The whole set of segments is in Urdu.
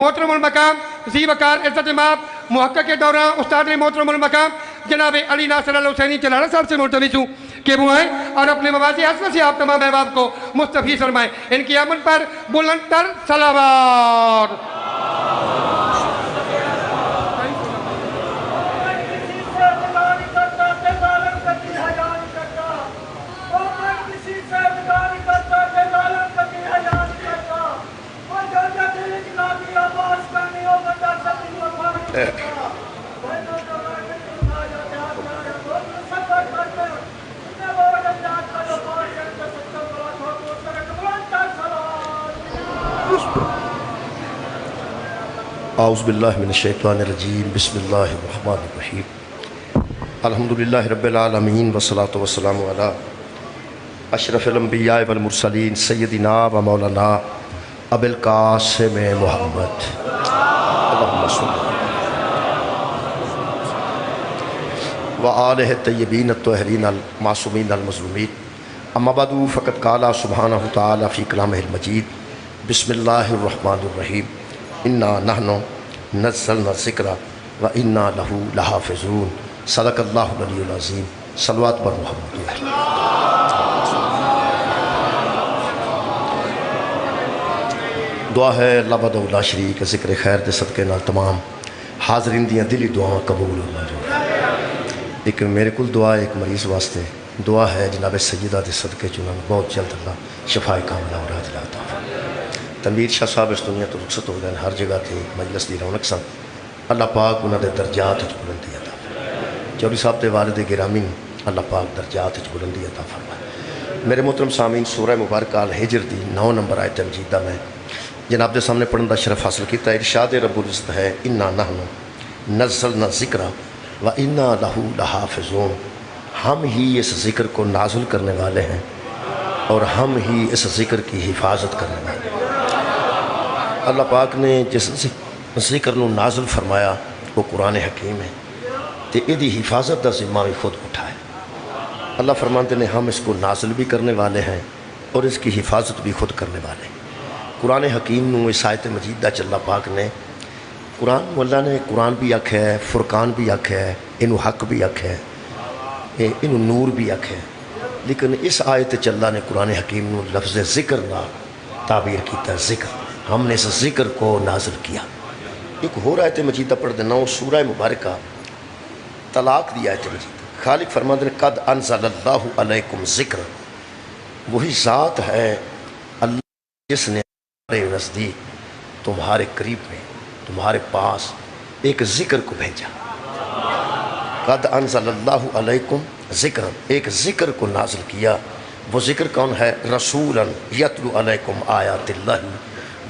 محترم المقام ذی وقار عزت مآب محقق کے دوران استاد محترم المقام جناب علی ناصر الحسینی چلاڑا صاحب سے ملتمس ہوں کہ وہ آئیں اور اپنے موازی حسن سے آپ تمام احباب کو مستفیض فرمائیں۔ ان کی آمد پر بلند تر صلوات۔ اعوذ باللہ من الشیطان الرجیم بسم اللہ الرحمن الرحیم الحمدللہ رب العالمین والصلاة والسلام علی اشرف الانبیاء والمرسلین سیدنا و مولانا ابی القاسم محمد اللہم صلی و آلہ الطیبین الطاہرین المعصومین المظلومین اما بعد فقد قال سبحانہ تعالی فی کلامہ المجید بسم اللہ الرحمن الرحیم انا نحن نزلنا الذکر و انا لہ لحافظون صدق اللہ العلی العظیم صلوات پر محمد۔ دعا ہے اللہ وحدہ لا شریک ذکر خیر دے صدقے نال تمام حاضرین دیاں دلی دعاں قبول و منظور۔ ایک میرے کل دعا ہے ایک مریض واسطے دعا ہے جناب سیدہ دے صدقے چنان بہت جلد اللہ شفائے کاملہ اور عاجلہ عطا فرمائے۔ تنویر شاہ صاحب اس دنیا تو رخصت ہو گئے ہر جگہ تھی مجلس دی رونق سن اللہ پاک انہاں دے درجات وچ بلندی عطا فرمائے۔ چودھری صاحب دے والد گرامی اللہ پاک درجات وچ بلندی عطا فرمائے۔ میرے محترم سامعین سورہ مبارکہ الحجر دی 9 نمبر آیت مجیدہ میں جناب دے سامنے پڑھن دا شرف حاصل کیتا ہے۔ ارشاد رب العزت ہے انا نحن نزلنا الذکر و انا لہ لحافظون، ہم ہی اس ذکر کو نازل کرنے والے ہیں اور ہم ہی اس ذکر کی حفاظت کرنے والے ہیں۔ اللہ پاک نے جس ذکر نو نازل فرمایا وہ قرآن حکیم ہے تے ایدی حفاظت دا ذمہ بھی خود اٹھائے۔ اللہ فرماتے ہیں ہم اس کو نازل بھی کرنے والے ہیں اور اس کی حفاظت بھی خود کرنے والے ہیں۔ قرآن حکیم نو اس آیت مجیدہ چ اللہ پاک نے اللہ نے قرآن بھی آکھا ہے، فرقان بھی آکھا ہے، انہوں حق بھی آکھا ہے، انہوں نور بھی آکھا ہے، لیکن اس آیت چ اللہ نے قرآن حکیم نو لفظ ذکر نہ تعبیر کیتا ہے۔ ذکر ہم نے اس ذکر کو نازل کیا۔ ایک اور آیت مجیدہ پڑھ دینا سورہ مبارکہ طلاق دی آیت مجیدہ خالق فرماتے ہیں قد انزل اللہ علیکم ذکر، وہی ذات ہے اللہ جس نے تمہارے نزدیک تمہارے قریب میں تمہارے پاس ایک ذکر کو بھیجا۔ قد انزل اللہ علیکم ذکر، ایک ذکر کو نازل کیا۔ وہ ذکر کون ہے؟ رسولا یتلو علیکم آیات اللہ،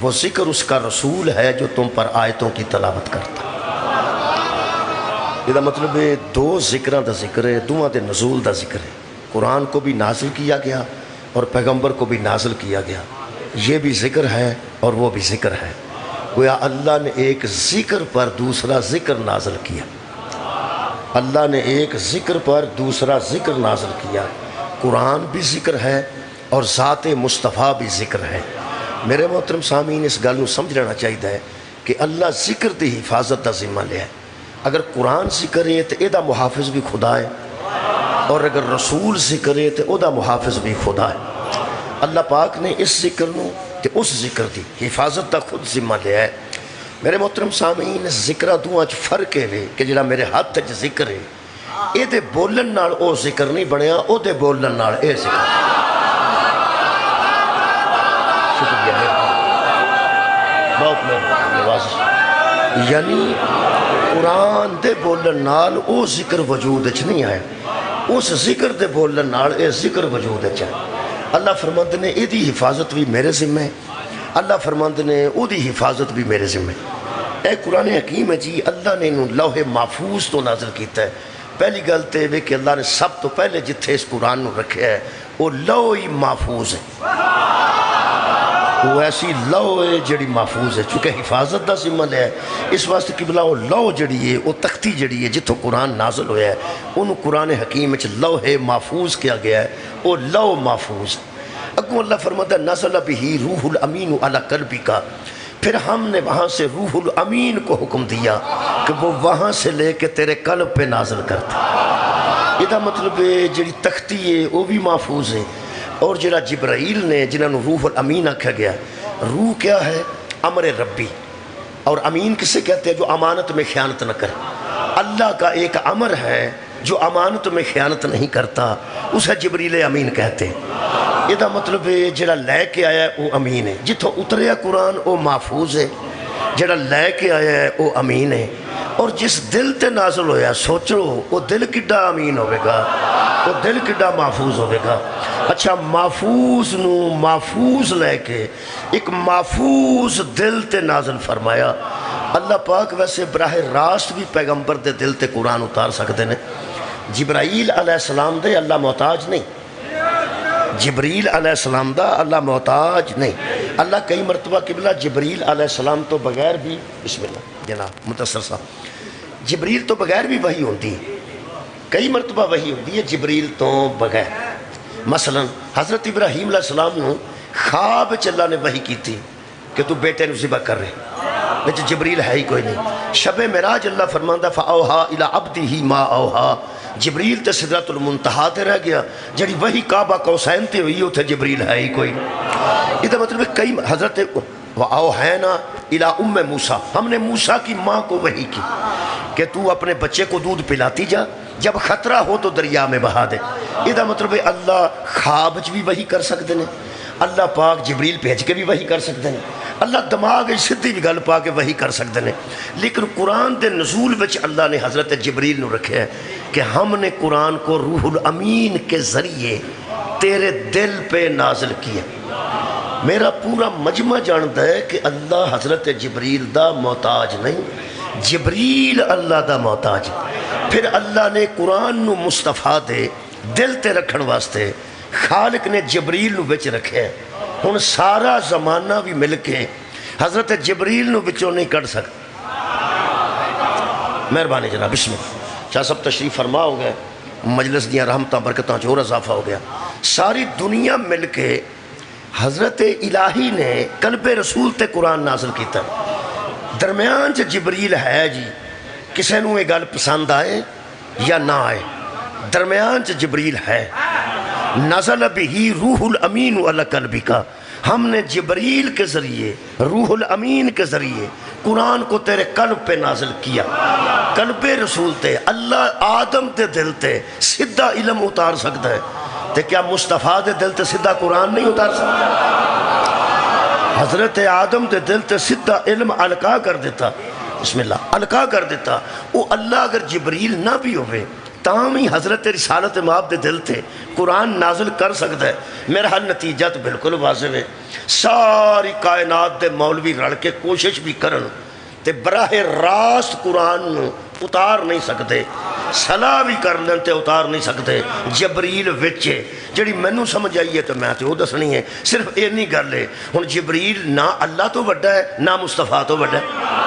وہ ذکر اس کا رسول ہے جو تم پر آیتوں کی تلاوت کرتا۔ یہ مطلب ہے دو ذکروں دا ذکر ہے، دونوں دے نزول دا ذکر ہے۔ قرآن کو بھی نازل کیا گیا اور پیغمبر کو بھی نازل کیا گیا، یہ بھی ذکر ہے اور وہ بھی ذکر ہے۔ گویا اللہ نے ایک ذکر پر دوسرا ذکر نازل کیا، اللہ نے ایک ذکر پر دوسرا ذکر نازل کیا۔ قرآن بھی ذکر ہے اور ذات مصطفیٰ بھی ذکر ہے۔ میرے محترم سامعین اس گل نو سمجھ لینا چاہیے کہ اللہ ذکر دی حفاظت دا ذمہ لیا ہے۔ اگر قرآن ذکر ہے تو یہ محافظ بھی خدا ہے، اور اگر رسول ذکر ہے تو وہ محافظ بھی خدا ہے۔ اللہ پاک نے اس ذکر نو تے اس ذکر دی حفاظت دا خود ذمہ لیا ہے۔ میرے محترم سامعین اس ذکرہ دو آج فرق ہے کہ جڑا میرے ہاتھ تج ذکر ہے اے دے بولن نال او ذکر نہیں بنیا، او دے بولن نال اے ذکر۔ شکریہ بہت نوازش۔ یعنی قرآن دے بولن نال او ذکر وجود اچ نہیں آئے، اس ذکر دے بولن نال اے ذکر وجود اچ آئے۔ اللہ فرماتے نے اے دی حفاظت بھی میرے ذمہ ہے، اللہ فرماتے نے او دی حفاظت بھی میرے ذمہ ہے۔ اے قرآن حکیم ہے جی، اللہ نے انہوں لوح محفوظ تو نازل کیتا ہے۔ پہلی گلتے ہوئے کہ اللہ نے سب تو پہلے جتھے اس قرآن نو رکھے ہے وہ لوح محفوظ ہے، وہ ایسی لوح ہے جڑی محفوظ ہے، چونکہ حفاظت دا ذمہ لے ہے۔ اس واسطے قبلہ وہ لوح جڑی ہے، وہ تختی جڑی ہے جتھوں قرآن نازل ہویا ہے، انہوں قرآن حکیم وچ لوح محفوظ کیا گیا ہے، وہ لوح محفوظ۔ اگوں اللہ فرماتا ہے نزل بہ روح الامین علی قلبک، پھر ہم نے وہاں سے روح الامین کو حکم دیا کہ وہ وہاں سے لے کے تیرے قلب پہ نازل کرتا. یہ مطلب ہے جڑی تختی ہے وہ بھی محفوظ ہے. اور جڑا جبرائیل نے جنہوں نے روح الامین آکھا گیا، روح کیا ہے؟ امر ربی. اور امین کسے کہتے ہیں؟ جو امانت میں خیانت نہ کرے. اللہ کا ایک امر ہے جو امانت میں خیانت نہیں کرتا، اسے جبریل امین کہتے ہیں. یہ مطلب ہے جڑا لے کے آیا ہے وہ امین ہے. جتوں اتریا قرآن وہ محفوظ ہے، جڑا لے کے آیا ہے وہ امین ہے. اور جس دل تے نازل ہویا سوچو وہ دل کڈا امین ہوئے گا، وہ دل کڈا محفوظ ہوئے گا. اچھا، محفوظ نو محفوظ لے کے ایک محفوظ دل تے نازل فرمایا. اللہ پاک ویسے براہ راست بھی پیغمبر دے دل تے قرآن اتار سکتے ہیں. جبرائیل علیہ السلام دے اللہ محتاج نہیں، جبریل علیہ السلام دا اللہ محتاج نہیں. اللہ کئی مرتبہ قبلہ جبریل علیہ السلام تو بغیر بھی، بسم اللہ جناب متصر صاحب، جبریل تو بغیر بھی وحی ہوتی ہے، کئی مرتبہ وحی ہوتی ہے جبریل تو بغیر. مثلا حضرت ابراہیم علیہ السلام نے خواب اللہ نے وحی کی تھی کہ تو بیٹے نے ذبح کر رہے، لیکن جبریل ہے ہی کوئی نہیں. شب معراج اللہ فرماندہ فاوحا الی عبدہ ما اوحا، جبریل تے سدرۃ المنتہا تے رہ گیا. جڑی وہی کعبہ قوسین تے ہوئی اتھے جبریل ہے ہی کوئی. یہ مطلب کئی حضرت وَأَوْحَيْنَا إِلَىٰ أُمِّ موسیٰ، ہم نے موسیٰ کی ماں کو وحی کی کہ تو اپنے بچے کو دودھ پلاتی جا، جب خطرہ ہو تو دریا میں بہا دے. یہ مطلب اللہ خواب بھی وحی کر سکتے ہیں، اللہ پاک جبریل بھیج کے بھی وحی کر سکتے ہیں، اللہ دماغ سدھی بھی گل پا کے وحی کر سکتے ہیں. لیکن قرآن دے نزول وچ اللہ نے حضرت جبریل نو رکھے ہے کہ ہم نے قرآن کو روح الامین کے ذریعے تیرے دل پہ نازل کیا. میرا پورا مجمع جانتا ہے کہ اللہ حضرت جبریل دا محتاج نہیں، جبریل اللہ دا محتاج. پھر اللہ نے قرآن نو مصطفیٰ دے دل تے رکھن واسطے خالق نے جبریل نو بچ رکھے. ہن سارا زمانہ بھی مل کے حضرت جبریل نو بچوں نہیں کر سکتا. مہربانی جناب، بسم اللہ. شاہ صاحب تشریف فرما ہو گئے، مجلس دیاں رحمتاں برکتاں چ اور اضافہ ہو گیا. ساری دنیا مل کے حضرت الہی نے قلب رسول تے قرآن نازل کیتا. درمیان چ جبریل ہے جی، کسے نو یہ گل پسند آئے یا نہ آئے، درمیان چ جبریل ہے. نزل بہی روح الامین علی قلبک، ہم نے جبریل کے ذریعے روح الامین کے ذریعے قرآن کو تیرے قلب پہ نازل کیا. قلب رسول تے اللہ آدم دے دل تے سدھا علم اتار سکتا ہے، تے کیا مصطفیٰ دے دل تے سدھا قرآن نہیں اتار سکتا؟ حضرت آدم دے دل تے سدھا علم القا کر دیتا، بسم اللہ القا کر دیتا. وہ اللہ اگر جبریل نہ بھی ہوئے تاہم ہی حضرت رسالت مآب دے دل تے قرآن نازل کر سکتا ہے. میرا حل نتیجہ تو بالکل واضح ہے. ساری کائنات دے مولوی رل کے کوشش بھی کرن تے براہ راست قرآن اتار نہیں سکتے، صلاح بھی کر لیں تے اتار نہیں سکتے. جبریل وچے جڑی مینوں سمجھ آئی ہے تو میں تے وہ دسنی ہے. صرف یہ نہیں گل ہے ہن جبریل نہ اللہ تو بڑا ہے نہ مصطفیٰ تو بڑا ہے.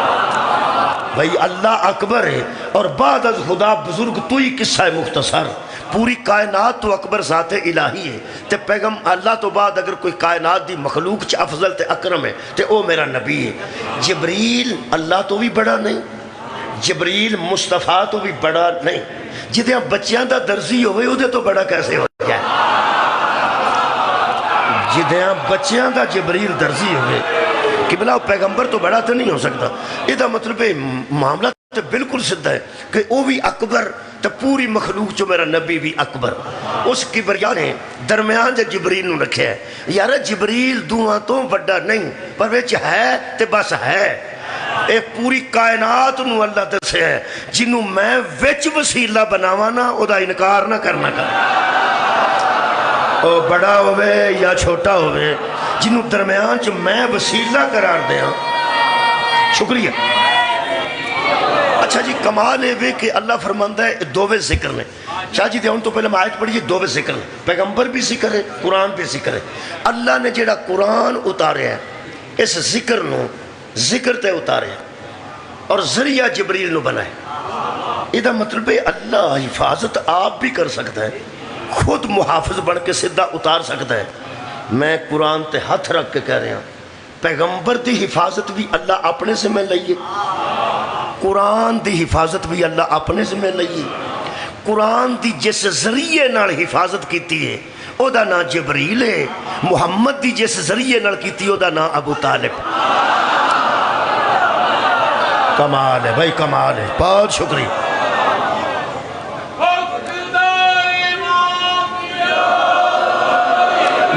بھئی اللہ اکبر ہے اور بعد از خدا بزرگ تو ہی قصہ مختصر. پوری کائنات تو اکبر ذات الہی ہے تے پیغم اللہ تو بعد اگر کوئی کائنات دی مخلوق چ افضل تے اکرم ہے تے او میرا نبی ہے. جبریل اللہ تو بھی بڑا نہیں، جبریل مصطفیٰ تو بھی بڑا نہیں. جدیاں بچیاں دا درزی ہوئے او دے تو بڑا کیسے ہو جائے؟ جدیاں بچیاں دا جبریل درزی ہوئے قبلہ پیغمبر تو بڑا تو نہیں ہو سکتا. یہ مطلب معاملہ تو بالکل سدھا ہے کہ وہ بھی اکبر تو پوری مخلوق جو میرا نبی بھی اکبر. اس کبریاء نے درمیان جو جبریل نو رکھے ہے. یار جبریل دعا تو بڑا نہیں پر وچ ہے تے بس ہے. اے پوری کائنات نو اللہ دسے ہے جنوں میں وچ وسیلہ بناواں نا او دا انکار نہ کرنا کر. او بڑا ہوئے یا چھوٹا ہوئے جنہوں درمیان چ میں وسیلہ قرار دیا. شکریہ. اچھا جی کمال ہے کہ اللہ فرماندہ ہے دووے ذکر نے. شاہ جی دیون تو پہلے میں آیت پڑھی دووے ذکر نے، پیغمبر بھی ذکر ہے قرآن بھی ذکر ہے. اللہ نے جیڑا قرآن اتارے ہے اس ذکر نو ذکر تے اتارے ہے اور ذریعہ جبریل نو بنائے. یہ مطلب ہے اللہ حفاظت آپ بھی کر سکتا ہے، خود محافظ بن کے سدھا اتار سکتا ہے. میں قرآن تے ہاتھ رکھ کے کہہ رہا ہوں پیغمبر دی حفاظت بھی اللہ اپنے ذمہ لئیے، قرآن دی حفاظت بھی اللہ اپنے ذمہ لئیے۔ قرآن دی جس ذریعے نال حفاظت کیتی ہے او دا نا جبریل ہے، محمد دی جس ذریعے نال کیتی او دا نا ابو طالب۔ کمال ہے بھائی، کمال ہے، بہت شکریہ۔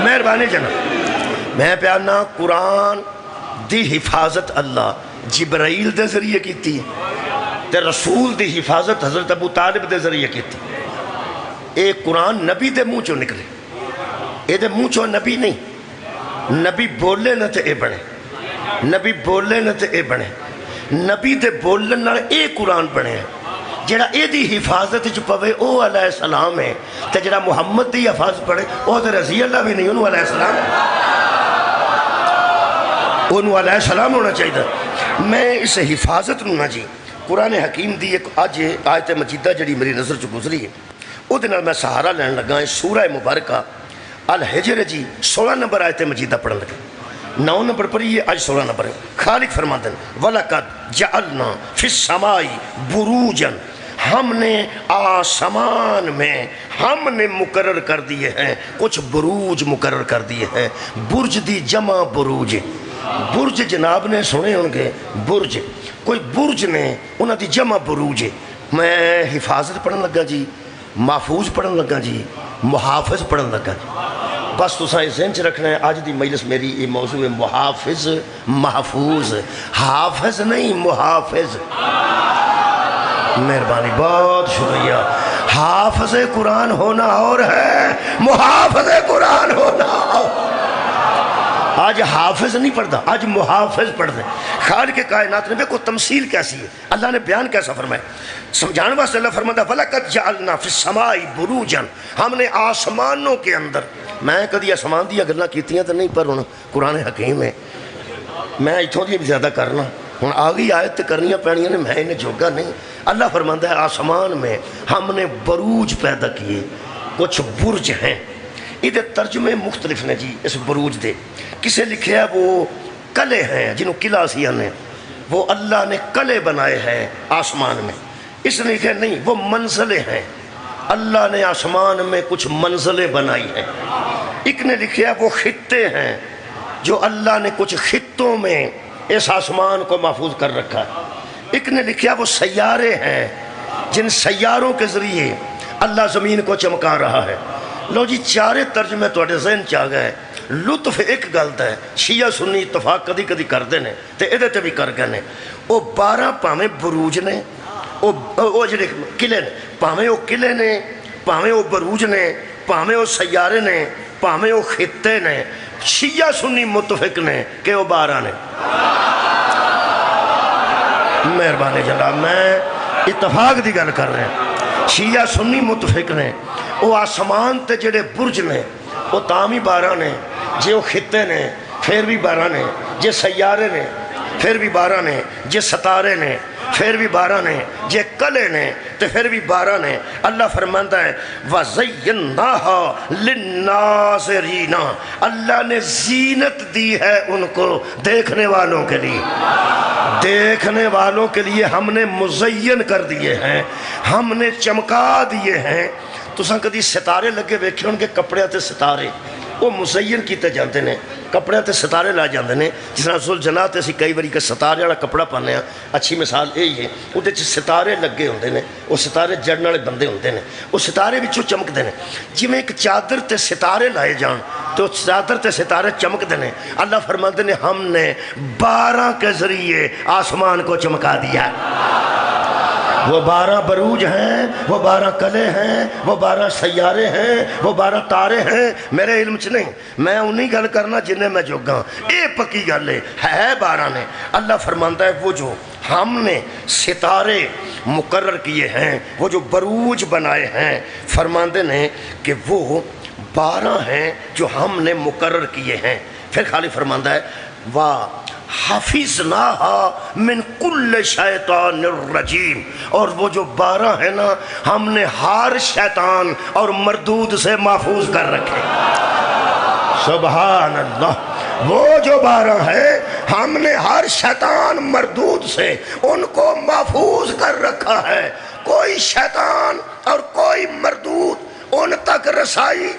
مہربانی جناب، میں پیارنا قرآن دی حفاظت اللہ جبرائیل دے ذریعے کیتی ہے تے رسول دی حفاظت حضرت ابو طالب دے ذریعے کیتی۔ اے قرآن نبی دے منہ چوں نکلے، اے دے منہ چوں نبی نہیں، نبی بولے نہ تے اے بنے، نبی بولے نہ تے اے بنے، نبی دے بولن نال اے قرآن بنے، جڑا اے دی حفاظت چ پوے او علیہ السلام ہے، تے جڑا محمد دی حفاظت پڑھے او تے رضی اللہ بھی نہیں، انہوں علیہ السلام انہوں علیہ السلام ہونا چاہیے۔ میں اس حفاظت نو نہ جی قرآن حکیم دی ایک آج آیت مجیدہ جڑی میری نظر چ گزری ہے او دے نال میں سہارا لین لگا ہے سورہ مبارکہ الحجر جی 16 نمبر آیت مجیدہ پڑھن لگا، 9 نمبر پر یہ آج 16 نمبر ہے۔ خالق فرماتے ہیں وَلَقَدْ جَعَلْنَا فِي السَّمَاءِ بُرُوجًا، ہم نے آسمان میں ہم نے مقرر کر دیے ہیں کچھ بروج مقرر کر دیے ہیں۔ برج دی جمع بروج، برج جناب نے سنے ہوں گے، برج کوئی برج نے انہاں دی جمع بروج۔ میں حفاظت پڑھن لگا جی، محفوظ پڑھن لگا جی، محافظ پڑھن لگا جی۔ بس تساں اس ذہن چ رکھنا ہے آج دی مجلس میری یہ موضوع ہے محافظ محفوظ، حافظ نہیں محافظ۔ مہربانی، بہت شکریہ۔ حافظ قرآن ہونا اور ہے، محافظ قرآن ہونا اور۔ آج حافظ نہیں پڑھتا، آج محافظ پڑھتے ہیں۔ خالق کائنات نے دیکھو تمثیل کیسی ہے، اللہ نے بیان کیسا فرمایا، سمجھانے واسطے اللہ فرماتا ہے وَلَقَدْ جَعَلْنَا فِي السَّمَاءِ بُرُوجًا، ہم نے آسمانوں کے اندر، میں کدی آسمان دیا گلاں کیتیاں تو نہیں، پر قرآن حکیم ہے میں اتھوں دی بھی زیادہ کرنا ہوں آگئی آیت کرنیاں پینیاں نے، میں انہیں جوگا نہیں۔ اللہ فرماتا ہے آسمان میں ہم نے بروج پیدا کیے، کچھ برج ہیں۔ ادھے ترجمے مختلف نے جی اس بروج دے، کسے لکھے ہے وہ قلعے ہیں جنہوں قلعہ سیاں نے، وہ اللہ نے قلعے بنائے ہیں آسمان میں۔ اس نے لکھے نہیں، وہ منزلیں ہیں، اللہ نے آسمان میں کچھ منزلیں بنائی ہیں۔ ایک نے لکھے ہے وہ خطے ہیں، جو اللہ نے کچھ خطوں میں اس آسمان کو محفوظ کر رکھا ہے۔ ایک نے لکھا وہ سیارے ہیں، جن سیاروں کے ذریعے اللہ زمین کو چمکا رہا ہے۔ لو جی چارے ترجمے توڑے ذہن چاہ گئے، لطف ایک گلتا ہے، شیعہ سنی اتفاق کدی کدی کر دینے تے ادھے تے بھی کر گئے نے۔ وہ 12 پاویں بروج نے، وہ جڑے قلعے نے، پاویں وہ قلعے نے، پاویں وہ بروج نے، پاویں وہ سیارے نے، پاویں وہ خطے نے، شیعہ سنی متفق نے کہ وہ 12 نے۔ مہربانی جناب، میں اتفاق دی گل کر رہے ہیں، شیعہ سنی متفق نے، وہ آسمان تے جڑے برج نے وہ تاں بھی 12 نے، جے وہ خطے نے پھر بھی 12 نے، جے سیارے نے پھر بھی 12 نے، جے ستارے نے پھر بھی 12 نے، جے قلعے نے تو پھر بھی 12 نے۔ اللہ فرماتا ہے وَزَيَّنَّاهَا لِلنَّاظِرِينَ، اللہ نے زینت دی ہے ان کو دیکھنے والوں کے لیے، دیکھنے والوں کے لیے ہم نے مزین کر دیے ہیں، ہم نے چمکا دیے ہیں۔ تو ساں کدی ستارے لگے ویکھے ان کے کپڑے تے ستارے وہ مزین کیتے جاندے نے، کپڑے تے ستارے لا جاندے نے، جس طرح ذوالجنات اسی کئی باری کہ ستارے والا کپڑا پانے ہیں، اچھی مثال یہی ہے، اودے چ ستارے لگے ہوندے نے، وہ ستارے جڑن والے بندے ہوندے نے، وہ ستارے وچوں چمکدے نے، جویں ایک چادر تے ستارے لائے جان تو چادر تے ستارے چمکدے نے۔ اللہ فرماتے نے ہم نے 12 کے ذریعے آسمان کو چمکا دیا۔ وہ 12 بروج ہیں، وہ 12 قلعے ہیں، وہ 12 سیارے ہیں، وہ 12 تارے ہیں، میرے علم چ نہیں، میں انہی گل کرنا جنہیں میں جوگاں، اے پکی گل ہے 12 نے۔ اللہ فرماتا ہے وہ جو ہم نے ستارے مقرر کیے ہیں، وہ جو بروج بنائے ہیں، فرماندے نے کہ وہ 12 ہیں جو ہم نے مقرر کیے ہیں۔ پھر خالی فرماندہ ہے حَفِظْنَاهَا مِنْ كُلِّ شَيْطَانِ الرَّجِيمِ، اور وہ جو 12 ہیں نا ہم نے ہر شیطان اور مردود سے محفوظ کر رکھے۔ سبحان اللہ، وہ جو 12 ہے ہم نے ہر شیطان مردود سے ان کو محفوظ کر رکھا ہے، کوئی شیطان اور کوئی مردود ان تک رسائی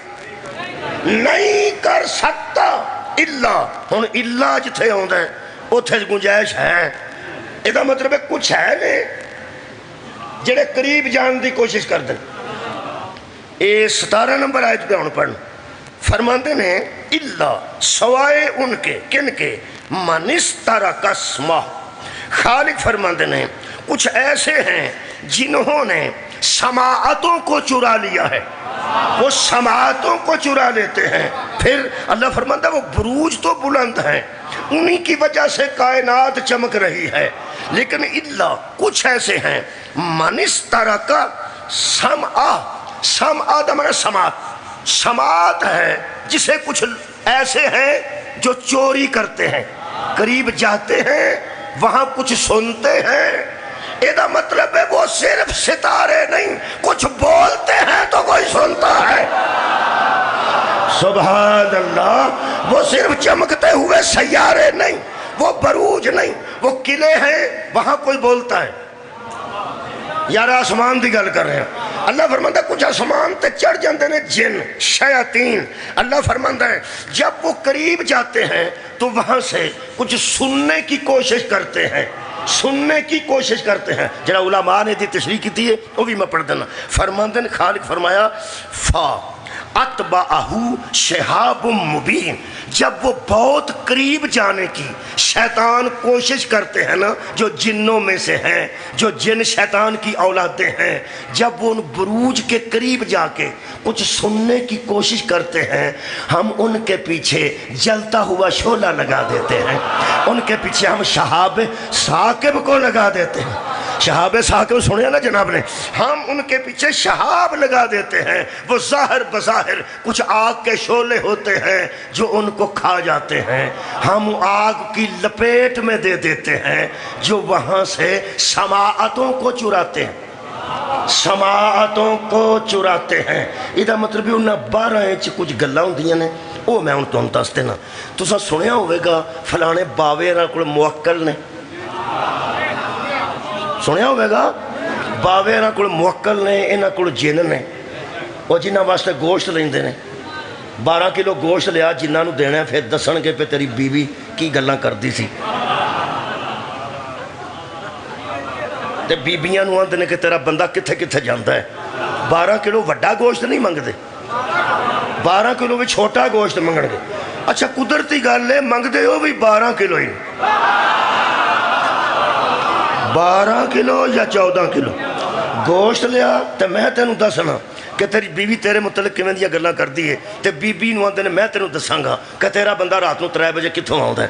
نہیں کر سکتا الا ہن الا جتھے ہوندا ہے اوتھے گنجائش ہے۔ یہ مطلب ہے کچھ ہے نے جڑے قریب جان دی کوشش کر دیں۔ اے 17 نمبر آیت پہ ہن پڑھنا، فرماندے نے الا سوائے ان کے، کن کے؟ من استرک اسمہ، خالق فرماندے نے کچھ ایسے ہیں جنہوں نے سماعتوں کو چرا لیا ہے، وہ سماعتوں کو چرا لیتے ہیں۔ پھر اللہ فرماتا ہے وہ بروج تو بلند ہیں، انہی کی وجہ سے کائنات چمک رہی ہے، لیکن اللہ کچھ ایسے ہیں من استرک سمعہ، سمعہ دا معنی سماعت، سماعت ہے جسے کچھ ایسے ہیں جو چوری کرتے ہیں، قریب جاتے ہیں وہاں کچھ سنتے ہیں۔ یہ مطلب ہے وہ صرف ستارے نہیں، کچھ بولتے ہیں تو کوئی سنتا ہے۔ سبحان اللہ، وہ صرف چمکتے ہوئے سیارے نہیں، وہ بروج نہیں، وہ قلعے ہیں وہاں کوئی بولتا ہے۔ یار آسمان دی گل کر رہے ہیں، اللہ فرماتا ہے کچھ آسمان تے چڑھ جاندے نے جن شیاطین، اللہ فرماتا ہے جب وہ قریب جاتے ہیں تو وہاں سے کچھ سننے کی کوشش کرتے ہیں، سننے کی کوشش کرتے ہیں۔ جڑا علماء نے دی تشریح کی تھی وہ بھی میں پڑھ دینا۔ فرماندے نے خالق فرمایا فا اتبعہو شہاب مبین، جب وہ بہت قریب جانے کی شیطان کوشش کرتے ہیں نا، جو جنوں میں سے ہیں، جو جن شیطان کی اولادیں ہیں، جب وہ ان بروج کے قریب جا کے کچھ سننے کی کوشش کرتے ہیں، ہم ان کے پیچھے جلتا ہوا شعلہ لگا دیتے ہیں، ان کے پیچھے ہم شہاب ثاقب کو لگا دیتے ہیں۔ شہاب ثاقب سنیا نا جناب نے، ہم ان کے پیچھے شہاب لگا دیتے ہیں، وہ ظاہر بظاہر کچھ آگ کے شعلے ہوتے ہیں جو ان کو کھا جاتے ہیں، ہم آگ کی لپیٹ میں دے دیتے ہیں جو وہاں سے سماعتوں کو چراتے ہیں، سماعتوں کو چراتے ہیں۔ یہ مطلب انہاں 12 انچ کچھ گلاں ہوندیاں نے، وہ میں ان تو دس دینا۔ تساں سنیا ہوئے گا فلانے باوے انہاں کول موکل نے، سنیا ہوئے گا باوے انہاں کول موکل نے، انہاں کول جن نے، وہ جنہاں واسطے گوشت لیندے نے۔ 12 کلو گوشت لیا جنہاں نو دینا ہے، پھر دسن کے پہ تیری بیوی کی گلاں کردی سی، تے بیبیاں نو آندے نے کہ تیرا بندہ کتھے کتھے جاندا ہے۔ 12 کلو وڈا گوشت نہیں منگ دے، 12 کلو بھی چھوٹا گوشت منگن گے۔ اچھا قدرتی گل ہے منگ دے ہو بھی 12 کلو ہی، 12 کلو یا 14 کلو گوشت لیا، تے میں تینوں دسنا کہ تیری بیوی تیرے متعلق کیویں دیاں گلاں کردی ہے، تے بیوی نو آندے نے میں تینوں دساں گا کہ تیرا بندہ رات نو 3 بجے کتھوں آوندا ہے۔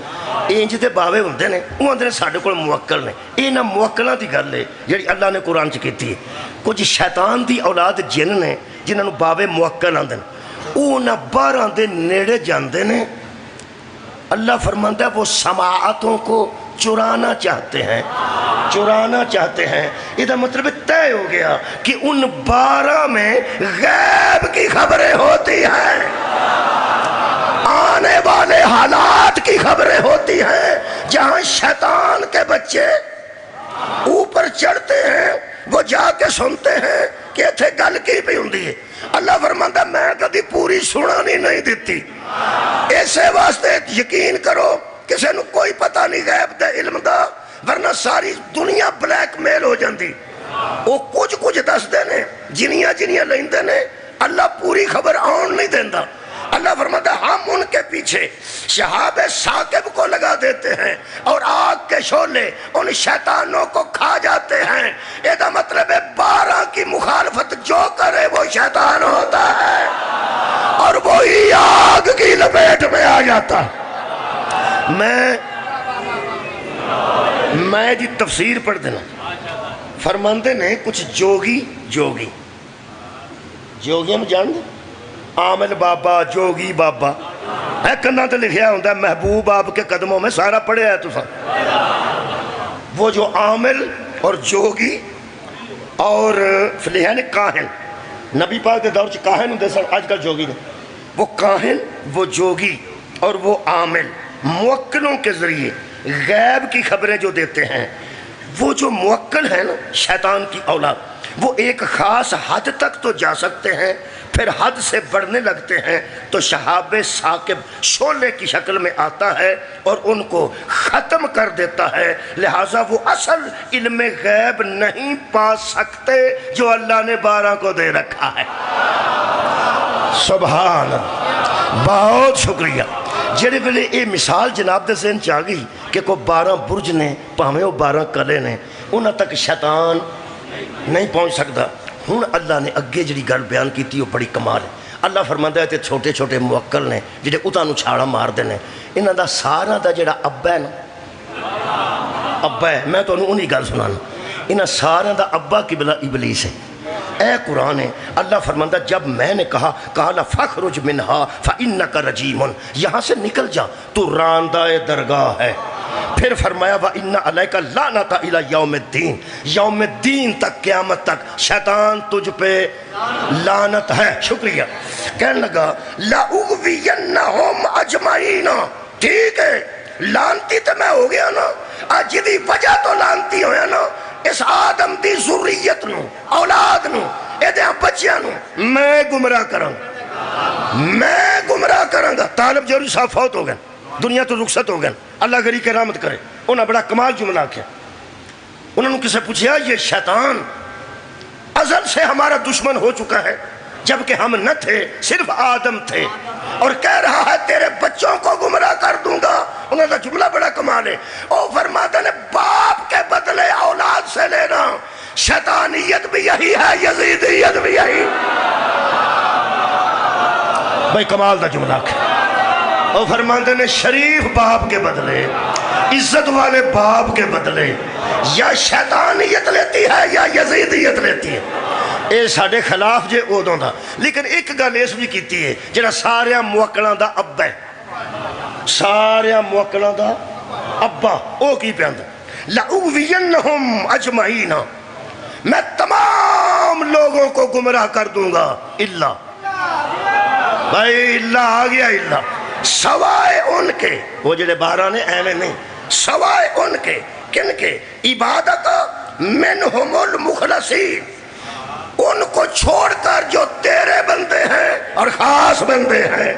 انج تے باوے ہوندے نے، وہ آندے نے ساڈے کول موکل نے۔ انہاں موکلاں دی گل ہے جڑی اللہ نے قرآن چ کیتی ہے۔ کچھ شیطان دی اولاد جن نے جنہاں نو باوے موکل آندے نے، وہ انہاں 12 دے نیڑے جاندے نے۔ اللہ فرماندا ہے وہ سماعتوں کو چرانا چاہتے ہیں، چرانا چاہتے ہیں۔ یہ مطلب طے ہو گیا کہ ان 12 میں غیب کی خبریں ہوتی ہیں، آنے والے حالات کی خبریں ہوتی ہیں۔ جہاں شیطان کے بچے اوپر چڑھتے ہیں وہ جا کے سنتے ہیں کہ اتھے گل کی بھی ہوندی ہے۔ اللہ فرماندا میں کبھی پوری سنانی نہیں دیتی، ایسے واسطے یقین کرو کسے نو کوئی پتہ نہیں غیب دے علم دا، ورنہ ساری دنیا بلیک میل ہو جاندی۔ وہ کچھ دستے نے، جنیاں لیندے نے، اللہ پوری خبر آن نہیں دیندا۔ اللہ فرماتا ہے ہم ان کے پیچھے شہاب ثاقب کو لگا دیتے ہیں اور آگ کے شعلے ان شیطانوں کو کھا جاتے ہیں۔ یہ مطلب ہے 12 کی مخالفت جو کرے وہ شیطان ہوتا ہے اور وہی آگ کی لپیٹ میں آ جاتا۔ میں جی تفسیر پڑھ دینا۔ فرماندے نے کچھ جوگیاں میں جان دے، عامل بابا، جوگی بابا، ہے کنہ تے لکھیا ہوندہ ہے محبوب آپ کے قدموں میں، سارا پڑھے ہے تو سا۔ وہ جو عامل اور جوگی اور فلیحہ نے کاہن، نبی پاک کے دور چ کاہن ہوندے سن، آج کل جوگی نے، وہ کاہن وہ جوگی اور وہ عامل موکلوں کے ذریعے غیب کی خبریں جو دیتے ہیں، وہ جو موکل ہیں نا شیطان کی اولاد، وہ ایک خاص حد تک تو جا سکتے ہیں، پھر حد سے بڑھنے لگتے ہیں تو شہاب ثاقب شعلے کی شکل میں آتا ہے اور ان کو ختم کر دیتا ہے، لہٰذا وہ اصل علم غیب نہیں پا سکتے جو اللہ نے 12 کو دے رکھا ہے۔ سبحان اللہ، بہت شکریہ۔ جڑے ویلے یہ مثال جناب دے ذہن چ آ گئی کہ کوئی 12 برج نے پاویں وہ 12 کلے نے، انہاں تک شیطان نہیں پہنچ سکتا۔ ہن اللہ نے اگے جڑی گل بیان کیتی وہ بڑی کمال ہے۔ اللہ فرماندا ہے تے چھوٹے چھوٹے موکل نے جڑے اتاں نوں چھاڑا ماردے نے، انہاں دا سارا دا جڑا ابا ہے نا، ابا ہے، میں تانوں انہی گل سنانا، انہاں سارا دا ابا قبلہ ابلیس ہے۔ اے قرآن ہے، اللہ فرماندہ جب میں نے کہا قال فاخرج منہا فإنک رجیم، یہاں سے نکل جا تو راندہ درگاہ ہے۔ پھر فرمایا وَإِنَّ عَلَيْكَ لَعْنَةَ إِلَى يَوْمِ الدِّينِ، یوم الدین تک، قیامت تک شیطان تجھ پہ لعنت ہے۔ شکریہ۔ کہنے لگا لَأُغْوِيَنَّهُمْ أَجْمَعِينَ، ٹھیک ہے لانتی تو میں ہو گیا نا، آج دی وجہ تو لانتی ہویا نا، اس آدم دی ذریت نو، اولاد نو، ایدیاں بچیاں نو میں گمراہ کروں گا، میں گمراہ کروں گا۔ طالب جوری صاحب فوت ہو گئے، دنیا تو رخصت ہو گئے، اللہ غری کے رحمت کرے۔ انہاں بڑا کمال جملہ کیا، انہوں نے کسے پوچھا یہ شیطان ازل سے ہمارا دشمن ہو چکا ہے، جبکہ ہم نہ تھے، صرف آدم تھے، اور کہہ رہا ہے تیرے بچوں کو گمراہ کر دوں گا۔ انہوں نے جملہ بڑا کمال ہے، او فرماتا نے باپ کے بدلے اولاد سے لینا، شیطانیت بھی یہی ہے، یزیدیت بھی یہی۔ بھائی کمال دا جملہ کیا، او فرماتے نے شریف باپ کے بدلے، عزت والے باپ کے بدلے یا شیطانیت لیتی ہے یا یزیدیت لیتی ہے۔ اے ساڑھے خلاف جے اودوں دا، لیکن ایک گل اس بھی کیتی ہے جڑا سارے موکلاں دا ابا ہے، سارے موکلاں دا ابا، او کی پیاندا لَأُغْوِيَنَّهُمْ أَجْمَعِينَ، میں تمام لوگوں کو گمراہ کر دوں گا، الا، بھائی اللہ آ گیا، اللہ سوائے ان کے، وہ جڑے 12 نے ایویں نہیں، سوائے ان کے، کن کے؟ عبادت منہم المخلصین، ان کو چھوڑ کر جو تیرے بندے ہیں اور خاص بندے ہیں،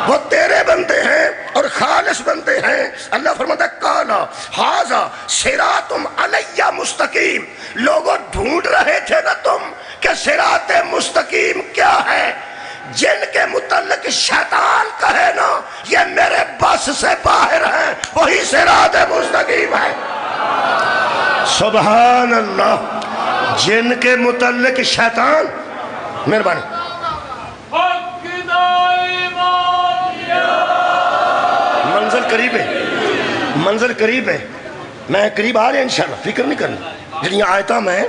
وہ تیرے بندے ہیں اور خالص بندے ہیں۔ اللہ فرماتا ہے قالا ھذا صراط علی مستقیم، لوگوں ڈھونڈ رہے تھے نا تم کہ صراط مستقیم کیا ہے، جن کے متعلق شیطان کہے نا یہ میرے بس سے باہر ہیں، وہی صراط مستقیم ہے۔ سبحان اللہ، جن کے متعلق شیطان، مہربانی منزل قریب ہے، منزل قریب ہے، میں قریب آ رہا ہوں انشاءاللہ، فکر نہیں کرنا۔ جنہیں آیتاں میں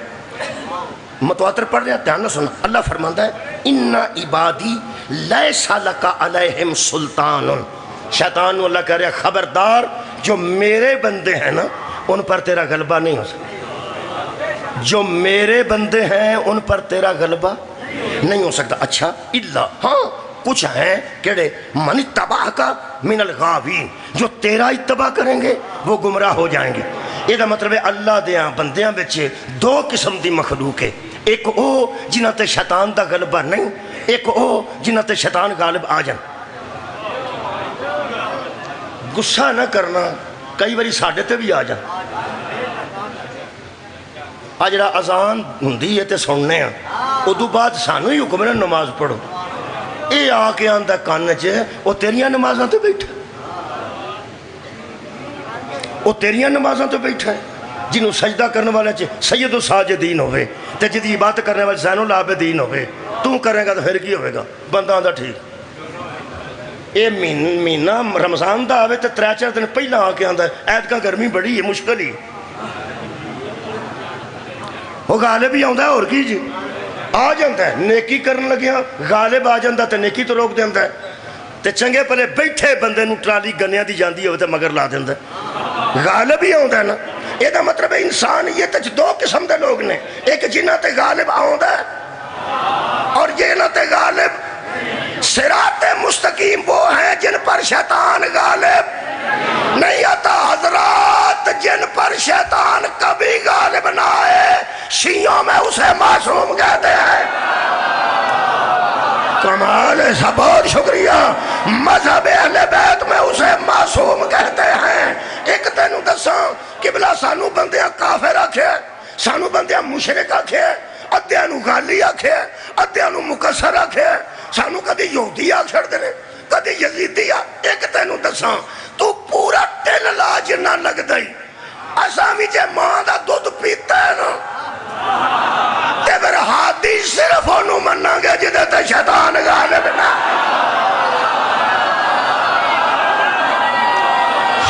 متواتر پڑھ رہے ہیں، دھیان نہ سننا۔ اللہ فرماتا ہے اِنَّ عِبَادِي لَيْسَ لَكَ عَلَيْهِمْ سُلْطَانٌ، شیطان اللہ کہہ رہا ہے خبردار، جو میرے بندے ہیں نا ان پر تیرا غلبہ نہیں ہو سکتا، جو میرے بندے ہیں ان پر تیرا غلبہ نہیں ہو سکتا۔ اچھا اللہ، ہاں کچھ ہیں کہڑے من اتباع کا من الغاوین، جو تیرا اتباع کریں گے وہ گمراہ ہو جائیں گے۔ یہ مطلب ہے اللہ دیاں بندیاں بچے 2 قسم دی مخلوق ہے، ایک او جنہاں تے شیطان دا غلبہ نہیں، ایک او جنہاں تے شیطان غالب آ جان۔ غصہ نہ کرنا، کئی باری ساڈے تے بھی آ جان۔ آج جڑا اذان ہوندی ہے تے سننے ہیں، ادو بعد سانو ہی حکم ہے نماز پڑھو، اے آ کے آندا کان چ او تیریاں نمازاں تے بیٹھا، او تیریاں نمازاں تے بیٹھا ہے، جنہوں سجدہ کرنے والے چ سید و ساجدین ہوئے تے جدی عبادت کرنے والے زین العابدین ہوئے، تو کرے گا تو پھر کی ہوئے گا؟ بندہ آندا ٹھیک۔ اے مہینہ رمضان دا آوے تے 3-4 دن پہلا آ کے آندا ایتکاں گرمی بڑی ہے، مشکل ہی، وہ غالب ہی آندا ہے، اور کی جی آ جاندا ہے، نیکی کرن لگیاں غالب آ جاندا تے نیکی تو روک دیندا ہے، تے چنگے پلے بیٹھے بندے نو ٹرالی گنیاں دی جاندی ہوئے تے مگر لا دیندا ہے، غالب ہی آندا ہے نا۔ یہ دا مطلب ہے انسانیت وچ 2 قسم دے لوگ نے، ایک جنہاں تے غالب آندا ہے اور جنہاں تے غالب۔ صراط مستقیم وہ ہیں جن پر شیطان غالب نہیں آتا حضرات، جن پر شیطان کبھی غالب نہ آئے شیعوں میں اسے معصوم کہتے ہیں۔ کمال ہے، بہت شکریہ۔ مذہب اہل بیت میں اسے معصوم کہتے ہیں۔ ایک تینوں دساں، قبلہ سانو بندیاں کافر آکھے، سانو بندیاں مشرک آکھے، ادھیاں نو غالی آکھے، ادھیاں نو مکسر آکھے، سانو کدی یہودی آکھ چھڑ دے، کدی یزیدی آ۔ ایک تینوں دساں، تو پورا تل لاج نہ لگ دئی، اساں بھی جے ماں دا دودھ پیتا ہے نا تے پھر ہادی صرف انہوں مننا گے جدے تے شیطان غالب نہ۔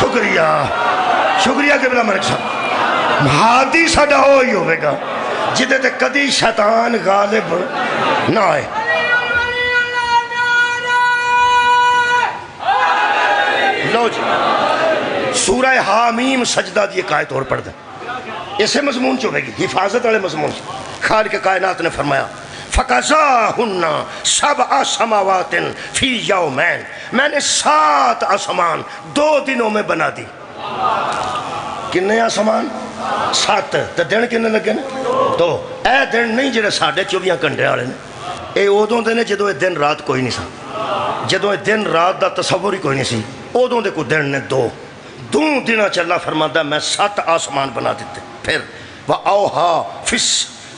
شکریہ شکریہ قبلہ ملک صاحب، ہادی ساڈا ہوئی ہوئے گا جدے تے کدی شیطان غالب نہ آئے۔ لو جی، سورہ حامیم سجدہ دی ایک آیت اور پڑھ دیں، اسے مضمون چوبے گی، حفاظت والے مضمون سے۔ خالق کائنات نے فرمایا فَقَزَاهُنَّ سَبْعَ سَمَاوَاتٍ فِي يَوْمَيْنِ، میں نے 7 آسمان 2 دنوں میں بنا دی۔ کنے آسمان؟ 7، تو دن کنے لگے نا؟ 2۔ اے دن نہیں جڑے 24 گھنٹے والے نے، اے ادوں دے نے جدوں اے دن رات کوئی نہیں سا، جدوں اے دن رات دا تصور ہی کوئی نہیں سی، ادوں دے کو دن نے 2 دنوں چ اللہ فرماتا ہے میں 7 آسمان بنا دیتے۔ پھر وَأَوْحَا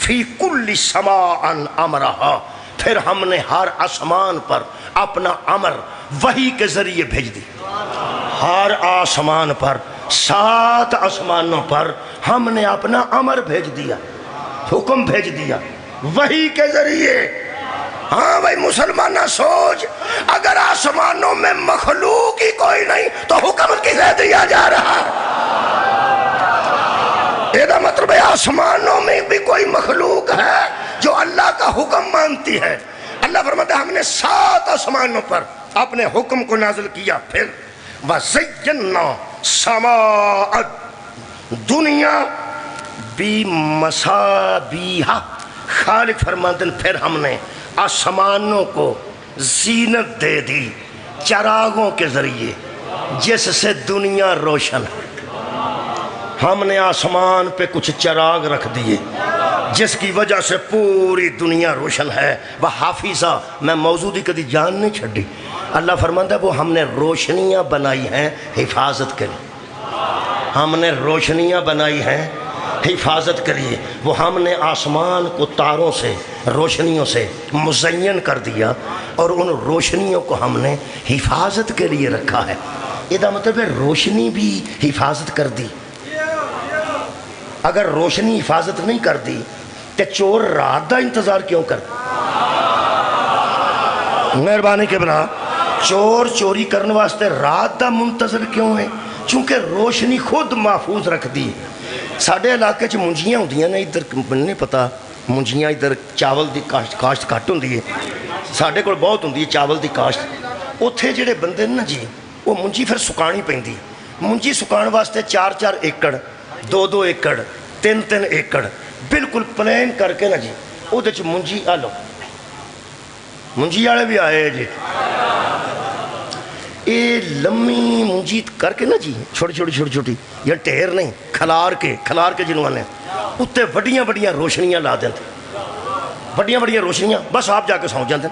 فِي كُلِّ سَمَاءٍ أَمْرَهَا، پھر ہم نے ہر آسمان پر اپنا امر وحی کے ذریعے بھیج دی۔ ہر آسمان پر 7 آسمانوں پر ہم نے اپنا امر بھیج دیا، حکم بھیج دیا وحی کے ذریعے۔ ہاں بھائی مسلمانہ سوچ، اگر آسمانوں میں مخلوق ہی کوئی نہیں تو حکم کسے دیا جا رہا؟ یہ مطلب ہے آسمانوں میں بھی کوئی مخلوق ہے جو اللہ کا حکم مانتی ہے۔ اللہ فرماتا ہے ہم نے 7 آسمانوں پر اپنے حکم کو نازل کیا۔ پھر وَزَيَّنَّا سَمَاءَ دنیا بِمَصَابِيحَ، خالق فرماتے ہیں پھر ہم نے آسمانوں کو زینت دے دی چراغوں کے ذریعے جس سے دنیا روشن ہے۔ ہم نے آسمان پہ کچھ چراغ رکھ دیے جس کی وجہ سے پوری دنیا روشن ہے۔ وہ حافظہ، میں موضوع دی کدی جان نہیں چھڑی، اللہ فرماتا ہے وہ ہم نے روشنیاں بنائی ہیں حفاظت کے لیے، ہم نے روشنیاں بنائی ہیں حفاظت کے لیے۔ وہ ہم نے آسمان کو تاروں سے روشنیوں سے مزین کر دیا اور ان روشنیوں کو ہم نے حفاظت کے لیے رکھا ہے۔ یہ مطلب ہے روشنی بھی حفاظت کر دی۔ اگر روشنی حفاظت نہیں کر دی تو چور رات دا انتظار کیوں کر؟ مہربانی کے بنا چور چوری کرنے واسطے رات دا منتظر کیوں ہے؟ چونکہ روشنی خود محفوظ رکھ دی۔ ساڑھے علاقے چ منجیاں ہوں دیاں نے، ادھر نہیں پتا منجیاں، ادھر چاول دی کاشت کٹ ہوں دی ہے، ساڑھے کو بہت ہوں دی چاول دی کاشت۔ اتھے جڑے بندے نا جی وہ منجی پھر سکانی پہندی، منجی سکان واسطے 4-4 ایکڑ 2-2 ایکڑ 3-3 ایکڑ بالکل پلین کر کے نا جی وہ دے چ منجی آلو منجی والے بھی آئے جی، اے لمبی منجی کر کے نا جی چھوٹی چھوٹی یا ٹھیر نہیں کھلار کے جنہوں نے اتنے بڑیاں روشنیاں لا دیں، بڑیاں روشنیاں، بس آپ جا کے سو جاندے۔